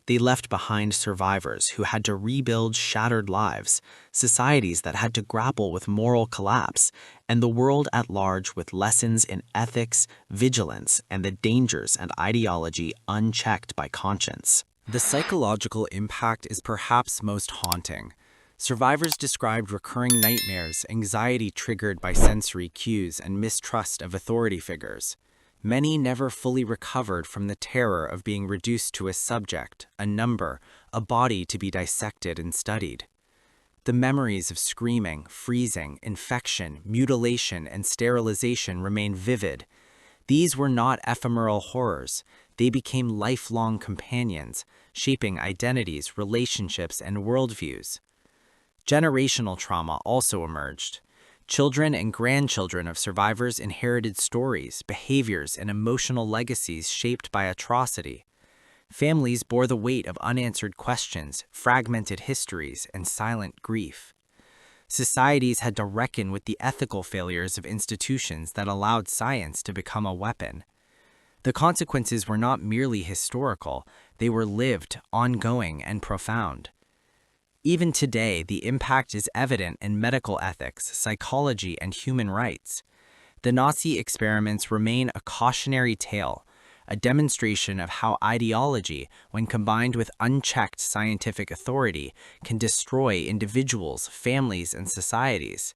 Speaker 2: They left behind survivors who had to rebuild shattered lives, societies that had to grapple with moral collapse, and the world at large with lessons in ethics, vigilance, and the dangers and ideology unchecked by conscience.
Speaker 3: The psychological impact is perhaps most haunting. Survivors described recurring nightmares, anxiety triggered by sensory cues, and mistrust of authority figures. Many never fully recovered from the terror of being reduced to a subject, a number, a body to be dissected and studied. The memories of screaming, freezing, infection, mutilation, and sterilization remain vivid. These were not ephemeral horrors. They became lifelong companions, shaping identities, relationships, and worldviews. Generational trauma also emerged. Children and grandchildren of survivors inherited stories, behaviors, and emotional legacies shaped by atrocity. Families bore the weight of unanswered questions, fragmented histories, and silent grief. Societies had to reckon with the ethical failures of institutions that allowed science to become a weapon. The consequences were not merely historical, they were lived, ongoing, and profound. Even today, the impact is evident in medical ethics, psychology, and human rights. The Nazi experiments remain a cautionary tale, a demonstration of how ideology, when combined with unchecked scientific authority, can destroy individuals, families, and societies.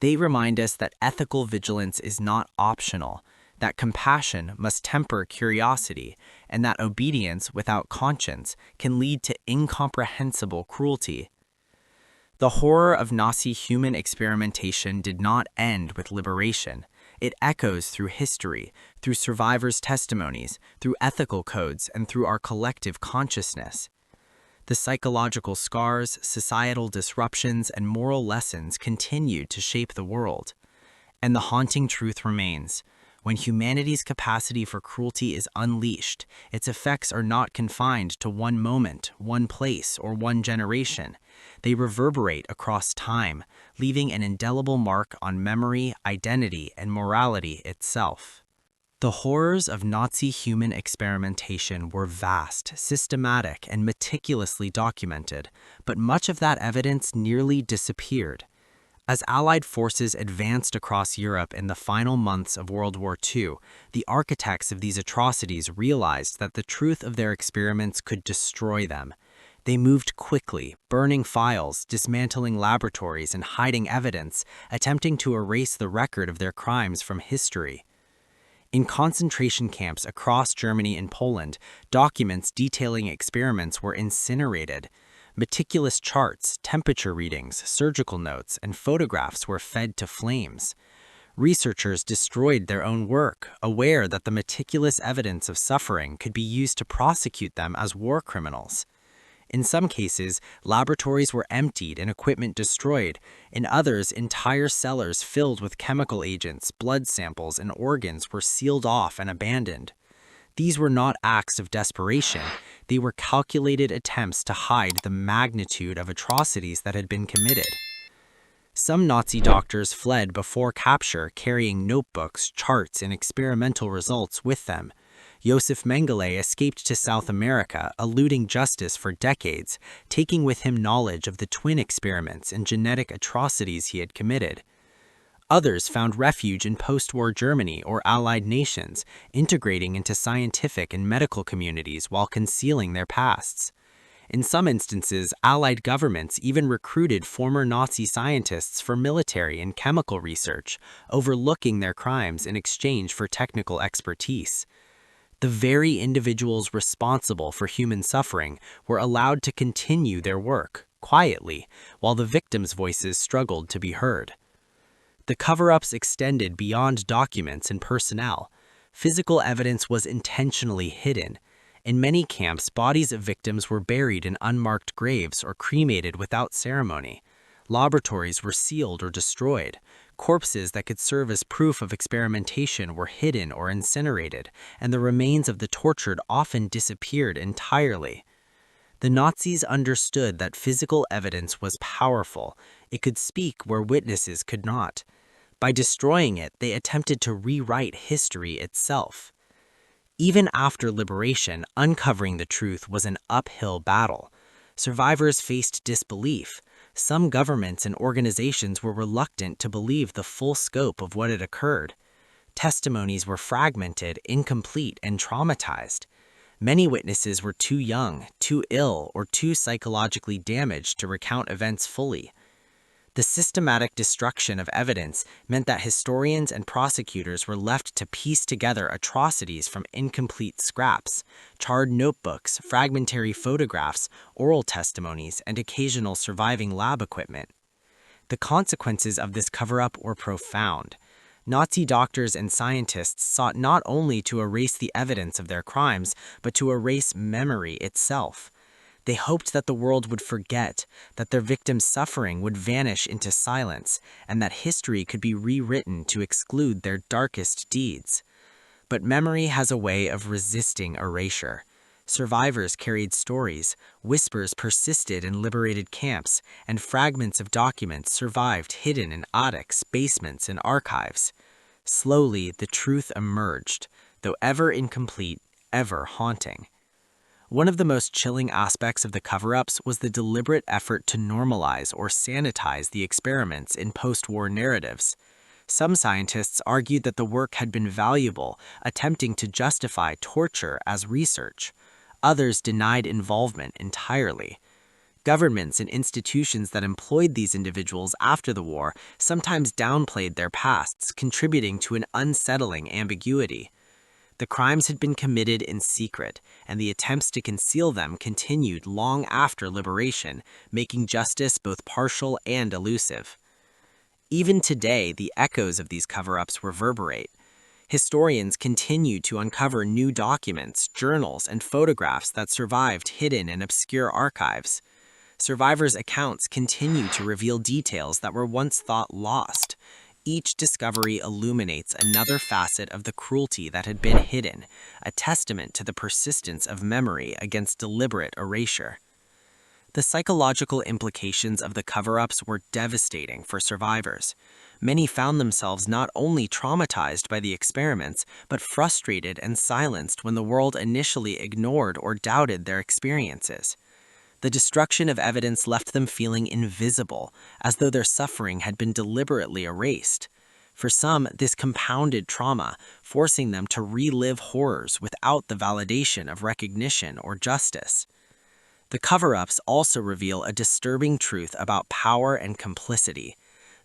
Speaker 3: They remind us that ethical vigilance is not optional, that compassion must temper curiosity, and that obedience without conscience can lead to incomprehensible cruelty. The horror of Nazi human experimentation did not end with liberation. It echoes through history, through survivors' testimonies, through ethical codes, and through our collective consciousness. The psychological scars, societal disruptions, and moral lessons continued to shape the world. And the haunting truth remains: when humanity's capacity for cruelty is unleashed, its effects are not confined to one moment, one place, or one generation. They reverberate across time, leaving an indelible mark on memory, identity, and morality itself. The horrors of Nazi human experimentation were vast, systematic, and meticulously documented, but much of that evidence nearly disappeared. As Allied forces advanced across Europe in the final months of World War II, the architects of these atrocities realized that the truth of their experiments could destroy them. They moved quickly, burning files, dismantling laboratories, and hiding evidence, attempting to erase the record of their crimes from history. In concentration camps across Germany and Poland, documents detailing experiments were incinerated. Meticulous charts, temperature readings, surgical notes, and photographs were fed to flames.
Speaker 2: Researchers destroyed their own work, aware that the meticulous evidence of suffering could be used to prosecute them as war criminals. In some cases, laboratories were emptied and equipment destroyed. In others, entire cellars filled with chemical agents, blood samples, and organs were sealed off and abandoned. These were not acts of desperation. They were calculated attempts to hide the magnitude of atrocities that had been committed. Some Nazi doctors fled before capture, carrying notebooks, charts, and experimental results with them. Josef Mengele escaped to South America, eluding justice for decades, taking with him knowledge of the twin experiments and genetic atrocities he had committed. Others found refuge in post-war Germany or Allied nations, integrating into scientific and medical communities while concealing their pasts. In some instances, Allied governments even recruited former Nazi scientists for military and chemical research, overlooking their crimes in exchange for technical expertise. The very individuals responsible for human suffering were allowed to continue their work, quietly, while the victims' voices struggled to be heard. The cover-ups extended beyond documents and personnel. Physical evidence was intentionally hidden. In many camps, bodies of victims were buried in unmarked graves or cremated without ceremony. Laboratories were sealed or destroyed. Corpses that could serve as proof of experimentation were hidden or incinerated, and the remains of the tortured often disappeared entirely. The Nazis understood that physical evidence was powerful. It could speak where witnesses could not. By destroying it, they attempted to rewrite history itself. Even after liberation, uncovering the truth was an uphill battle. Survivors faced disbelief. Some governments and organizations were reluctant to believe the full scope of what had occurred. Testimonies were fragmented, incomplete, and traumatized. Many witnesses were too young, too ill, or too psychologically damaged to recount events fully. The systematic destruction of evidence meant that historians and prosecutors were left to piece together atrocities from incomplete scraps, charred notebooks, fragmentary photographs, oral testimonies, and occasional surviving lab equipment. The consequences of this cover-up were profound. Nazi doctors and scientists sought not only to erase the evidence of their crimes, but to erase memory itself. They hoped that the world would forget, that their victims' suffering would vanish into silence, and that history could be rewritten to exclude their darkest deeds. But memory has a way of resisting erasure. Survivors carried stories, whispers persisted in liberated camps, and fragments of documents survived hidden in attics, basements, and archives. Slowly, the truth emerged, though ever incomplete, ever haunting. One of the most chilling aspects of the cover-ups was the deliberate effort to normalize or sanitize the experiments in post-war narratives. Some scientists argued that the work had been valuable, attempting to justify torture as research. Others denied involvement entirely. Governments and institutions that employed these individuals after the war sometimes downplayed their pasts, contributing to an unsettling ambiguity. The crimes had been committed in secret, and the attempts to conceal them continued long after liberation, making justice both partial and elusive. Even today, the echoes of these cover-ups reverberate. Historians continue to uncover new documents, journals, and photographs that survived hidden in obscure archives. Survivors' accounts continue to reveal details that were once thought lost. Each discovery illuminates another facet of the cruelty that had been hidden, a testament to the persistence of memory against deliberate erasure. The psychological implications of the cover-ups were devastating for survivors. Many found themselves not only traumatized by the experiments, but frustrated and silenced when the world initially ignored or doubted their experiences. The destruction of evidence left them feeling invisible, as though their suffering had been deliberately erased. For some, this compounded trauma, forcing them to relive horrors without the validation of recognition or justice. The cover-ups also reveal a disturbing truth about power and complicity.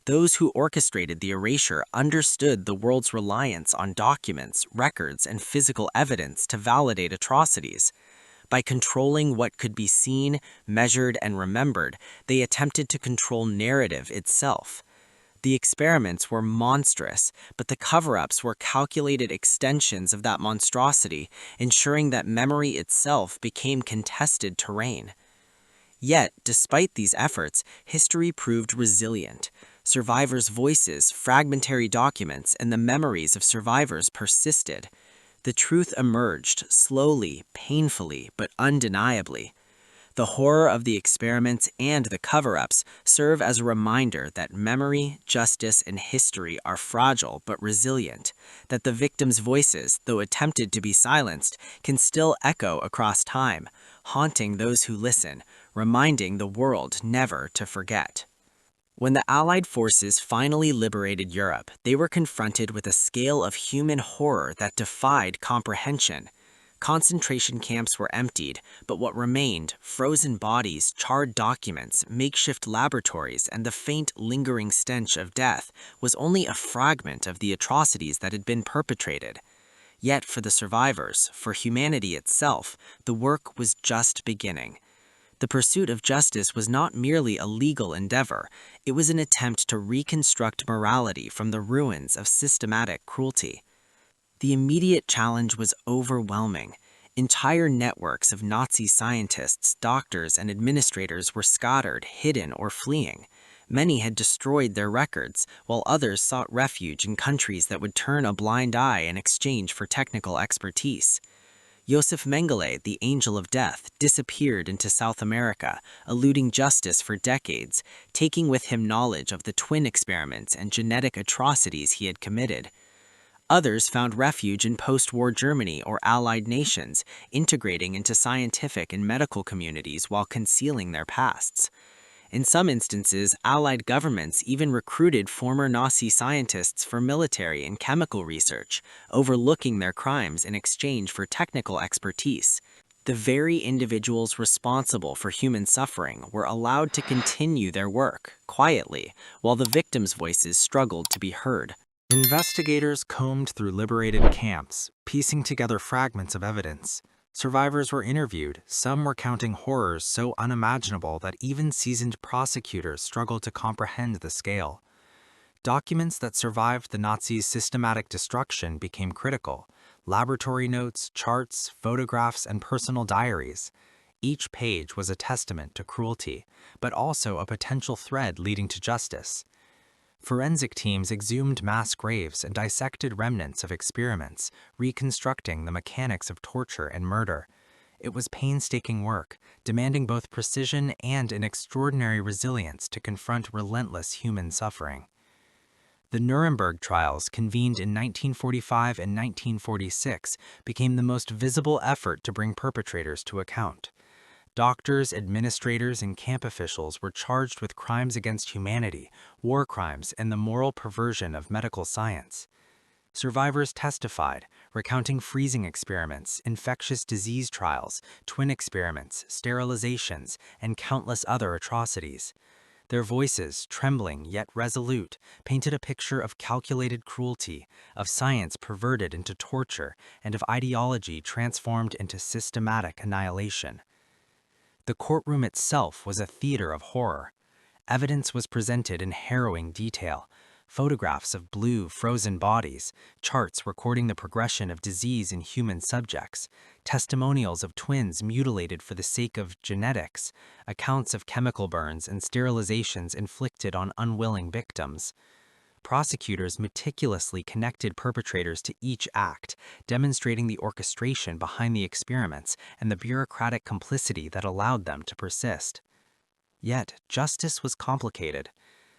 Speaker 2: Those who orchestrated the erasure understood the world's reliance on documents, records, and physical evidence to validate atrocities. By controlling what could be seen, measured, and remembered, they attempted to control narrative itself.
Speaker 1: The experiments were monstrous, but the cover-ups were calculated extensions of that monstrosity, ensuring that memory itself became contested terrain. Yet, despite these efforts, history proved resilient. Survivors' voices, fragmentary documents, and the memories of survivors persisted. The truth emerged, slowly, painfully, but undeniably. The horror of the experiments and the cover-ups serve as a reminder that memory, justice, and history are fragile but resilient, that the victims' voices, though attempted to be silenced, can still echo across time, haunting those who listen, reminding the world never to forget. When the Allied forces finally liberated Europe, they were confronted with a scale of human horror that defied comprehension. Concentration camps were emptied, but what remained, frozen bodies, charred documents, makeshift laboratories, and the faint, lingering stench of death, was only a fragment of the atrocities that had been perpetrated. Yet for the survivors, for humanity itself, the work was just beginning. The pursuit of justice was not merely a legal endeavor, it was an attempt to reconstruct morality from the ruins of systematic cruelty. The immediate challenge was overwhelming. Entire networks of Nazi scientists, doctors, and administrators were scattered, hidden, or fleeing. Many had destroyed their records, while others sought refuge in countries that would turn a blind eye in exchange for technical expertise. Josef Mengele, the Angel of Death, disappeared into South America, eluding justice for decades, taking with him knowledge of the twin experiments and genetic atrocities he had committed. Others found refuge in post-war Germany or Allied nations, integrating into scientific and medical communities while concealing their pasts. In some instances, Allied governments even recruited former Nazi scientists for military and chemical research, overlooking their crimes in exchange for technical expertise. The very individuals responsible for human suffering were allowed to continue their work, quietly, while the victims' voices struggled to be heard.
Speaker 3: Investigators combed through liberated camps, piecing together fragments of evidence. Survivors were interviewed, some recounting horrors so unimaginable that even seasoned prosecutors struggled to comprehend the scale. Documents that survived the Nazis' systematic destruction became critical: laboratory notes, charts, photographs, and personal diaries. Each page was a testament to cruelty, but also a potential thread leading to justice. Forensic teams exhumed mass graves and dissected remnants of experiments, reconstructing the mechanics of torture and murder. It was painstaking work, demanding both precision and an extraordinary resilience to confront relentless human suffering. The Nuremberg Trials, convened in 1945 and 1946, became the most visible effort to bring perpetrators to account. Doctors, administrators, and camp officials were charged with crimes against humanity, war crimes, and the moral perversion of medical science. Survivors testified, recounting freezing experiments, infectious disease trials, twin experiments, sterilizations, and countless other atrocities. Their voices, trembling yet resolute, painted a picture of calculated cruelty, of science perverted into torture, and of ideology transformed into systematic annihilation. The courtroom itself was a theater of horror. Evidence was presented in harrowing detail: photographs of blue, frozen bodies, charts recording the progression of disease in human subjects, testimonials of twins mutilated for the sake of genetics, accounts of chemical burns and sterilizations inflicted on unwilling victims. Prosecutors meticulously connected perpetrators to each act, demonstrating the orchestration behind the experiments and the bureaucratic complicity that allowed them to persist. Yet, justice was complicated.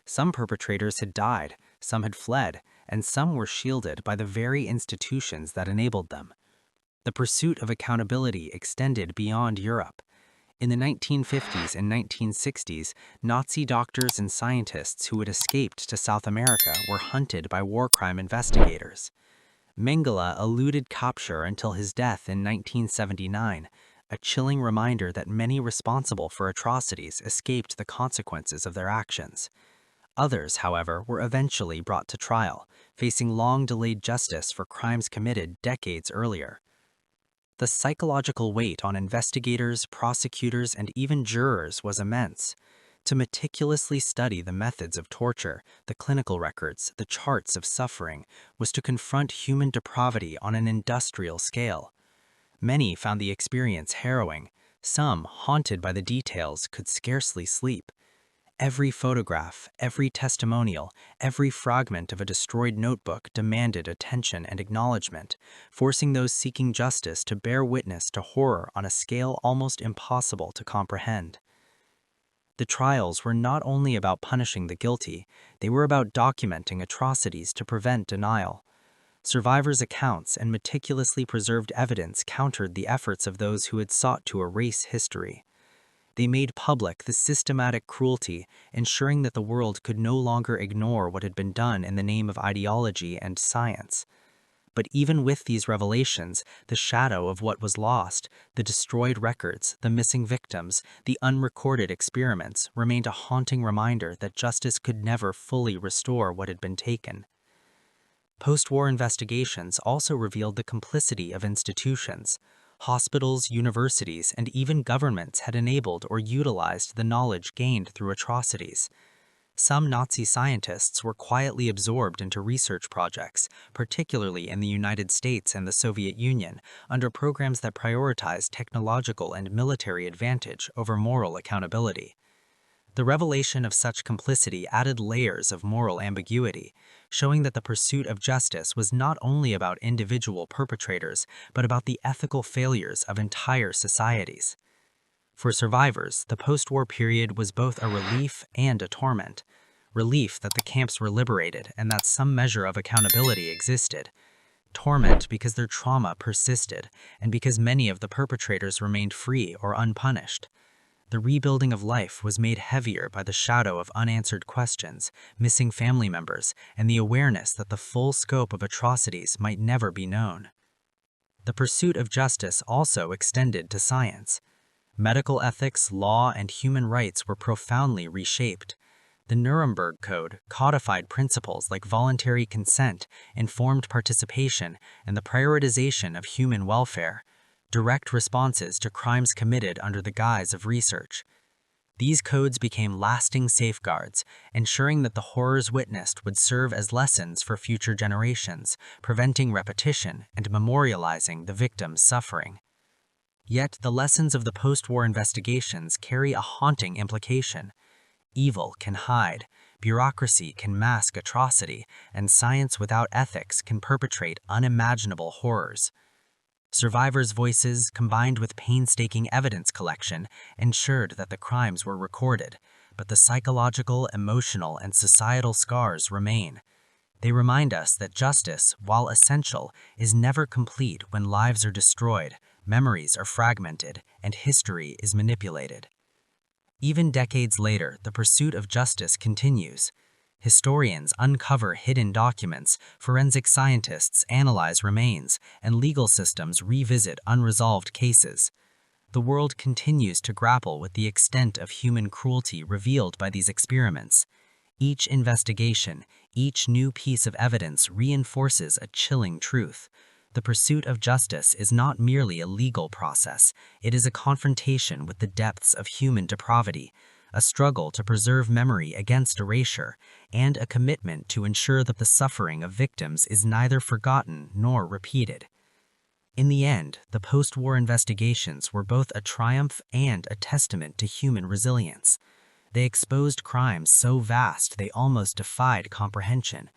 Speaker 3: Some perpetrators had died, some had fled, and some were shielded by the very institutions that enabled them. The pursuit of accountability extended beyond Europe. In the 1950s and 1960s, Nazi doctors and scientists who had escaped to South America were hunted by war crime investigators. Mengele eluded capture until his death in 1979, a chilling reminder that many responsible for atrocities escaped the consequences of their actions. Others, however, were eventually brought to trial, facing long-delayed justice for crimes committed decades earlier. The psychological weight on investigators, prosecutors, and even jurors was immense.
Speaker 2: To meticulously study the methods of torture, the clinical records, the charts of suffering, was to confront human depravity on an industrial scale. Many found the experience harrowing. Some, haunted by the details, could scarcely sleep. Every photograph, every testimonial, every fragment of a destroyed notebook demanded attention and acknowledgement, forcing those seeking justice to bear witness to horror on a scale almost impossible to comprehend. The trials were not only about punishing the guilty, they were about documenting atrocities to prevent denial. Survivors' accounts and meticulously preserved evidence countered the efforts of those who had sought to erase history. They made public the systematic cruelty, ensuring that the world could no longer ignore what had been done in the name of ideology and science. But even with these revelations, the shadow of what was lost, the destroyed records, the missing victims, the unrecorded experiments, remained a haunting reminder that justice could never fully restore what had been taken. Post-war investigations also revealed the complicity of institutions. Hospitals, universities, and even governments had enabled or utilized the knowledge gained through atrocities. Some Nazi scientists were quietly absorbed into research projects, particularly in the United States and the Soviet Union, under programs that prioritized technological and military advantage over moral accountability. The revelation of such complicity added layers of moral ambiguity, showing that the pursuit of justice was not only about individual perpetrators, but about the ethical failures of entire societies. For survivors, the post-war period was both a relief and a torment. Relief that the camps were liberated and that some measure of accountability existed. Torment because their trauma persisted and because many of the perpetrators remained free or unpunished. The rebuilding of life was made heavier by the shadow of unanswered questions, missing family members, and the awareness that the full scope of atrocities might never be known. The pursuit of justice also extended to science. Medical ethics, law, and human rights were profoundly reshaped. The Nuremberg Code codified principles like voluntary consent, informed participation, and the prioritization of human welfare, direct responses to crimes committed under the guise of research. These codes became lasting safeguards, ensuring that the horrors witnessed would serve as lessons for future generations, preventing repetition and memorializing the victims' suffering. Yet the lessons of the post-war investigations carry a haunting implication. Evil can hide, bureaucracy can mask atrocity, and science without ethics can perpetrate unimaginable horrors. Survivors' voices, combined with painstaking evidence collection, ensured that the crimes were recorded, but the psychological, emotional, and societal scars remain. They remind us that justice, while essential, is never complete when lives are destroyed, memories are fragmented, and history is manipulated. Even decades later, the pursuit of justice continues. Historians uncover hidden documents, forensic scientists analyze remains, and legal systems revisit unresolved cases. The world continues to grapple with the extent of human cruelty revealed by these experiments. Each investigation, each new piece of evidence reinforces a chilling truth. The pursuit of justice is not merely a legal process, it is a confrontation with the depths of human depravity, a struggle to preserve memory against erasure, and a commitment to ensure that the suffering of victims is neither forgotten nor repeated. In the end, the post-war investigations were both a triumph and a testament to human resilience. They exposed crimes so vast they almost defied comprehension.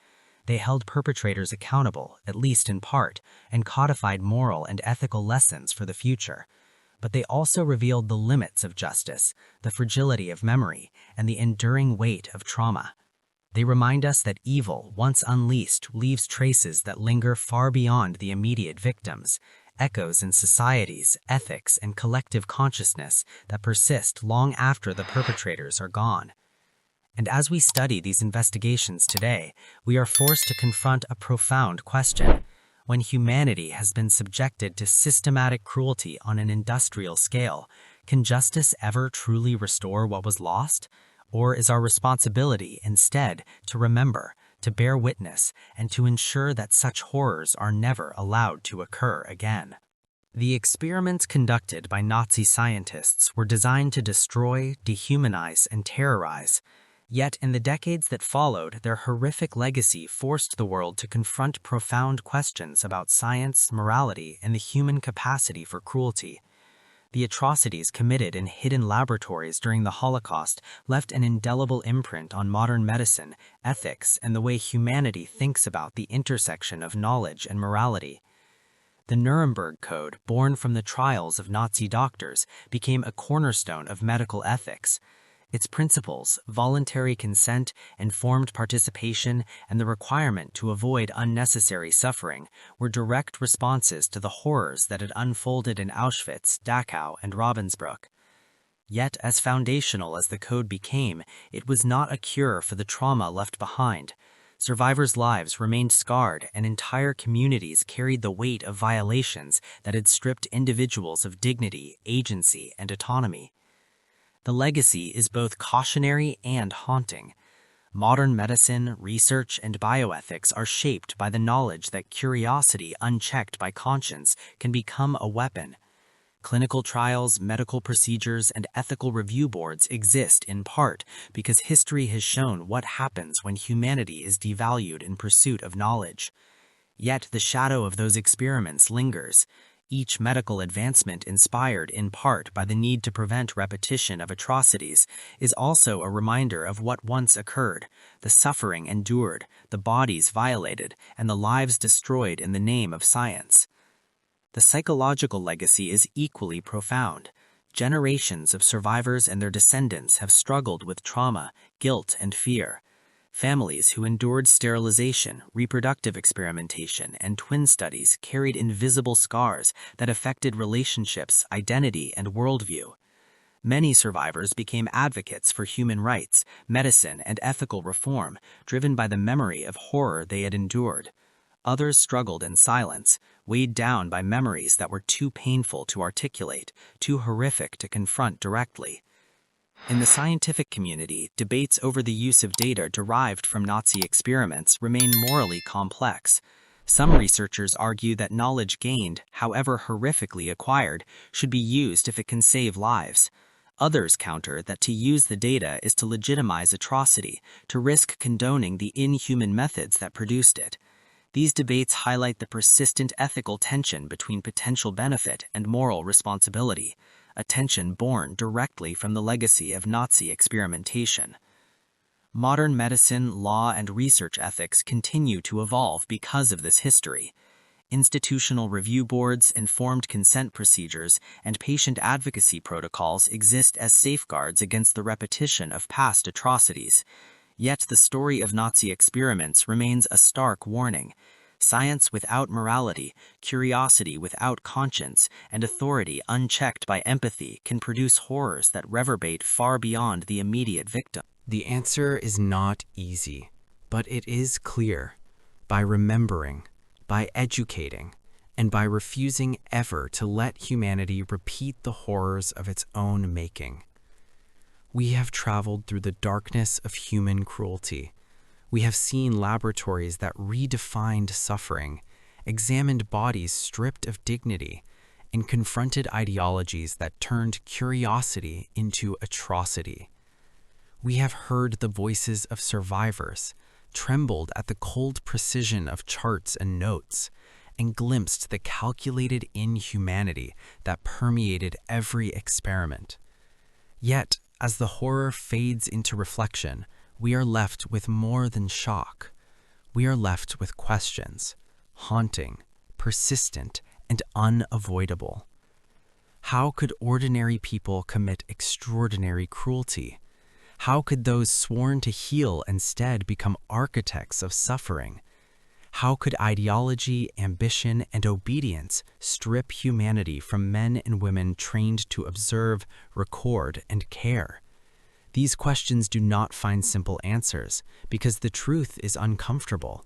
Speaker 2: They held perpetrators accountable, at least in part, and codified moral and ethical lessons for the future. But they also revealed the limits of justice, the fragility of memory, and the enduring weight of trauma. They remind us that evil, once unleashed, leaves traces that linger far beyond the immediate victims, echoes in societies, ethics, and collective consciousness that persist long after the perpetrators are gone. And as we study these investigations today, we are forced to confront a profound question. When humanity has been subjected to systematic cruelty on an industrial scale, can justice ever truly restore what was lost? Or is our responsibility instead to remember, to bear witness, and to ensure that such horrors are never allowed to occur again? The experiments conducted by Nazi scientists were designed to destroy, dehumanize, and terrorize. Yet in the decades that followed, their horrific legacy forced the world to confront profound questions about science, morality, and the human capacity for cruelty. The atrocities committed in hidden laboratories during the Holocaust left an indelible imprint on modern medicine, ethics, and the way humanity thinks about the intersection of knowledge and morality. The Nuremberg Code, born from the trials of Nazi doctors, became a cornerstone of medical ethics. Its principles, voluntary consent, informed participation, and the requirement to avoid unnecessary suffering, were direct responses to the horrors that had unfolded in Auschwitz, Dachau, and Ravensbrück. Yet, as foundational as the code became, it was not a cure for the trauma left behind. Survivors' lives remained scarred, and entire communities carried the weight of violations that had stripped individuals of dignity, agency, and autonomy. The legacy is both cautionary and haunting. Modern medicine, research, and bioethics are shaped by the knowledge that curiosity unchecked by conscience can become a weapon. Clinical trials, medical procedures, and ethical review boards exist in part because history has shown what happens when humanity is devalued in pursuit of knowledge. Yet the shadow of those experiments lingers. Each medical advancement, inspired in part by the need to prevent repetition of atrocities, is also a reminder of what once occurred, the suffering endured, the bodies violated, and the lives destroyed in the name of science. The psychological legacy is equally profound. Generations of survivors and their descendants have struggled with trauma, guilt, and fear. Families who endured sterilization, reproductive experimentation, and twin studies carried invisible scars that affected relationships, identity, and worldview. Many survivors became advocates for human rights, medicine, and ethical reform, driven by the memory of horror they had endured. Others struggled in silence, weighed down by memories that were too painful to articulate, too horrific to confront directly. In the scientific community, debates over the use of data derived from Nazi experiments remain morally complex. Some researchers argue that knowledge gained, however horrifically acquired, should be used if it can save lives. Others counter that to use the data is to legitimize atrocity, to risk condoning the inhuman methods that produced it. These debates highlight the persistent ethical tension between potential benefit and moral responsibility, a tension born directly from the legacy of Nazi experimentation. Modern medicine, law, and research ethics continue to evolve because of this history. Institutional review boards, informed consent procedures, and patient advocacy protocols exist as safeguards against the repetition of past atrocities. Yet the story of Nazi experiments remains a stark warning. Science without morality, curiosity without conscience, and authority unchecked by empathy can produce horrors that reverberate far beyond the immediate victim.
Speaker 3: The answer is not easy, but it is clear. By remembering, by educating, and by refusing ever to let humanity repeat the horrors of its own making. We have traveled through the darkness of human cruelty. We have seen laboratories that redefined suffering, examined bodies stripped of dignity, and confronted ideologies that turned curiosity into atrocity. We have heard the voices of survivors, trembled at the cold precision of charts and notes, and glimpsed the calculated inhumanity that permeated every experiment. Yet, as the horror fades into reflection, we are left with more than shock. We are left with questions, haunting, persistent, and unavoidable. How could ordinary people commit extraordinary cruelty? How could those sworn to heal instead become architects of suffering? How could ideology, ambition, and obedience strip humanity from men and women trained to observe, record, and care? These questions do not find simple answers because the truth is uncomfortable.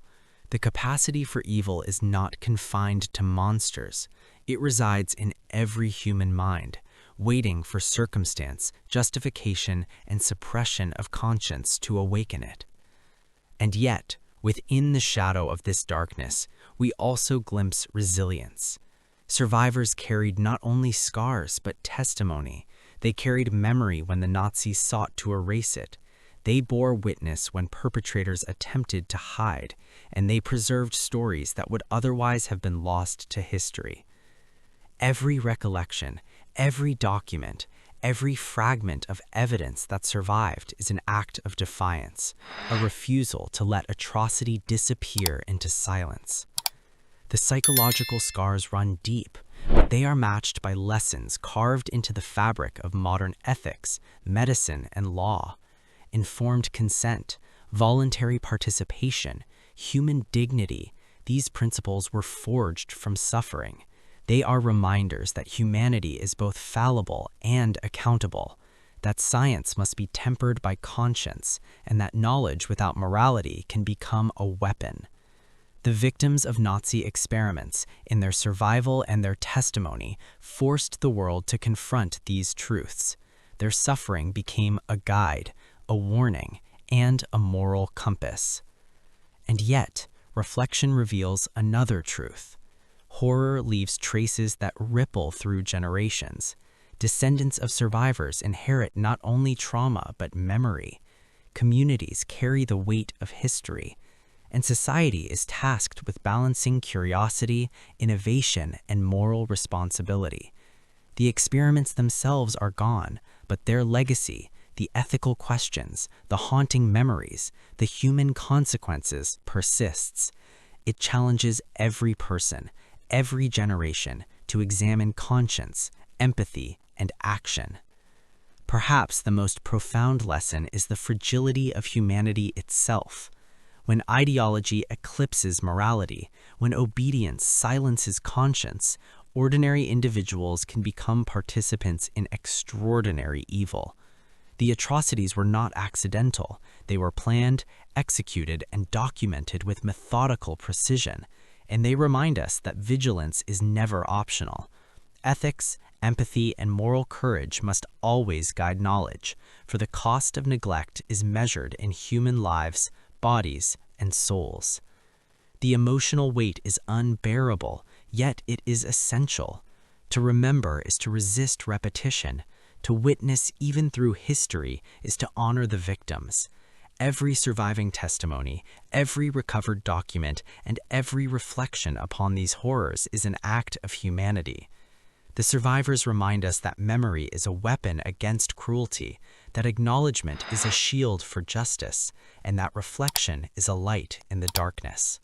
Speaker 3: The capacity for evil is not confined to monsters. It resides in every human mind, waiting for circumstance, justification, and suppression of conscience to awaken it. And yet, within the shadow of this darkness, we also glimpse resilience.
Speaker 2: Survivors carried not only scars but testimony. They carried memory when the Nazis sought to erase it. They bore witness when perpetrators attempted to hide, and they preserved stories that would otherwise have been lost to history. Every recollection, every document, every fragment of evidence that survived is an act of defiance, a refusal to let atrocity disappear into silence. The psychological scars run deep, but they are matched by lessons carved into the fabric of modern ethics, medicine, and law. Informed consent, voluntary participation, human dignity, these principles were forged from suffering. They are reminders that humanity is both fallible and accountable, that science must be tempered by conscience, and that knowledge without morality can become a weapon. The victims of Nazi experiments, in their survival and their testimony, forced the world to confront these truths. Their suffering became a guide, a warning, and a moral compass. And yet, reflection reveals another truth. Horror leaves traces that ripple through generations. Descendants of survivors inherit not only trauma but memory. Communities carry the weight of history. And society is tasked with balancing curiosity, innovation, and moral responsibility. The experiments themselves are gone, but their legacy, the ethical questions, the haunting memories, the human consequences persists. It challenges every person, every generation, to examine conscience, empathy, and action. Perhaps the most profound lesson is the fragility of humanity itself. When ideology eclipses morality, when obedience silences conscience, ordinary individuals can become participants in extraordinary evil. The atrocities were not accidental. They were planned, executed, and documented with methodical precision, and they remind us that vigilance is never optional. Ethics, empathy, and moral courage must always guide knowledge, for the cost of neglect is measured in human lives, bodies, and souls. The emotional weight is unbearable, yet it is essential. To remember is to resist repetition. To witness even through history is to honor the victims. Every surviving testimony, every recovered document, and every reflection upon these horrors is an act of humanity. The survivors remind us that memory is a weapon against cruelty, that acknowledgement is a shield for justice, and that reflection is a light in the darkness.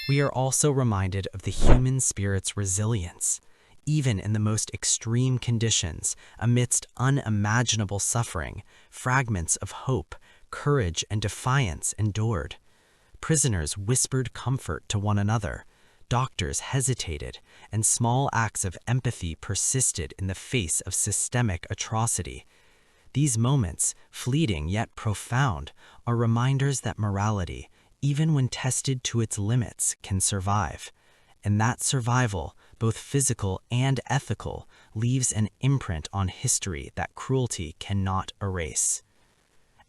Speaker 2: We are also reminded of the human spirit's resilience. Even in the most extreme conditions, amidst unimaginable suffering, fragments of hope, courage, and defiance endured. Prisoners whispered comfort to one another. Doctors hesitated, and small acts of empathy persisted in the face of systemic atrocity. These moments, fleeting yet profound, are reminders that morality, even when tested to its limits, can survive. And that survival, both physical and ethical, leaves an imprint on history that cruelty cannot erase.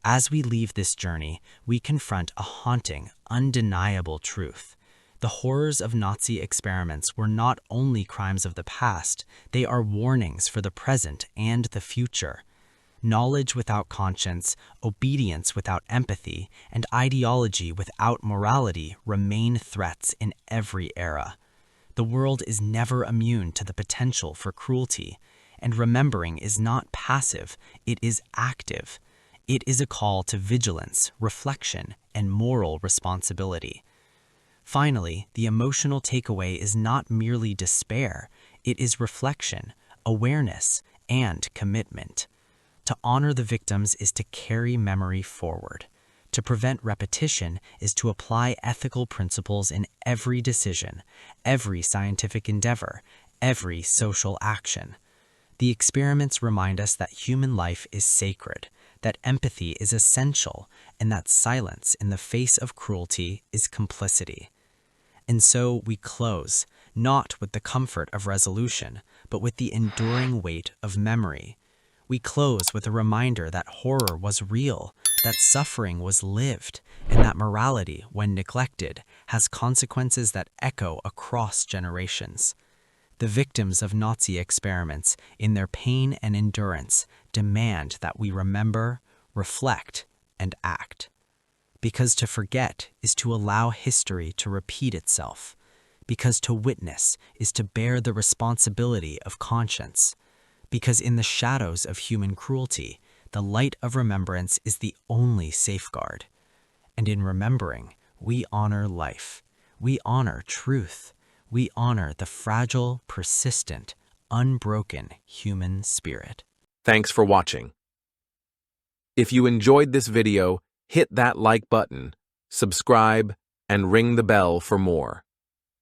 Speaker 2: As we leave this journey, we confront a haunting, undeniable truth. The horrors of Nazi experiments were not only crimes of the past, they are warnings for the present and the future. Knowledge without conscience, obedience without empathy, and ideology without morality remain threats in every era. The world is never immune to the potential for cruelty, and remembering is not passive, it is active. It is a call to vigilance, reflection, and moral responsibility. Finally, the emotional takeaway is not merely despair, it is reflection, awareness, and commitment. To honor the victims is to carry memory forward. To prevent repetition is to apply ethical principles in every decision, every scientific endeavor, every social action. The experiments remind us that human life is sacred, that empathy is essential, and that silence in the face of cruelty is complicity. And so we close, not with the comfort of resolution, but with the enduring weight of memory. We close with a reminder that horror was real, that suffering was lived, and that morality, when neglected, has consequences that echo across generations. The victims of Nazi experiments, in their pain and endurance, demand that we remember, reflect, and act. Because to forget is to allow history to repeat itself. Because to witness is to bear the responsibility of conscience. Because in the shadows of human cruelty, the light of remembrance is the only safeguard. And in remembering, we honor life. We honor truth. We honor the fragile, persistent, unbroken human spirit.
Speaker 4: Thanks for watching. If you enjoyed this video, hit that like button, subscribe, and ring the bell for more.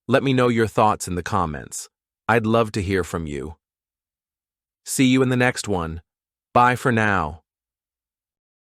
Speaker 4: Let me know your thoughts in the comments. I'd love to hear from you. See you in the next one. Bye for now.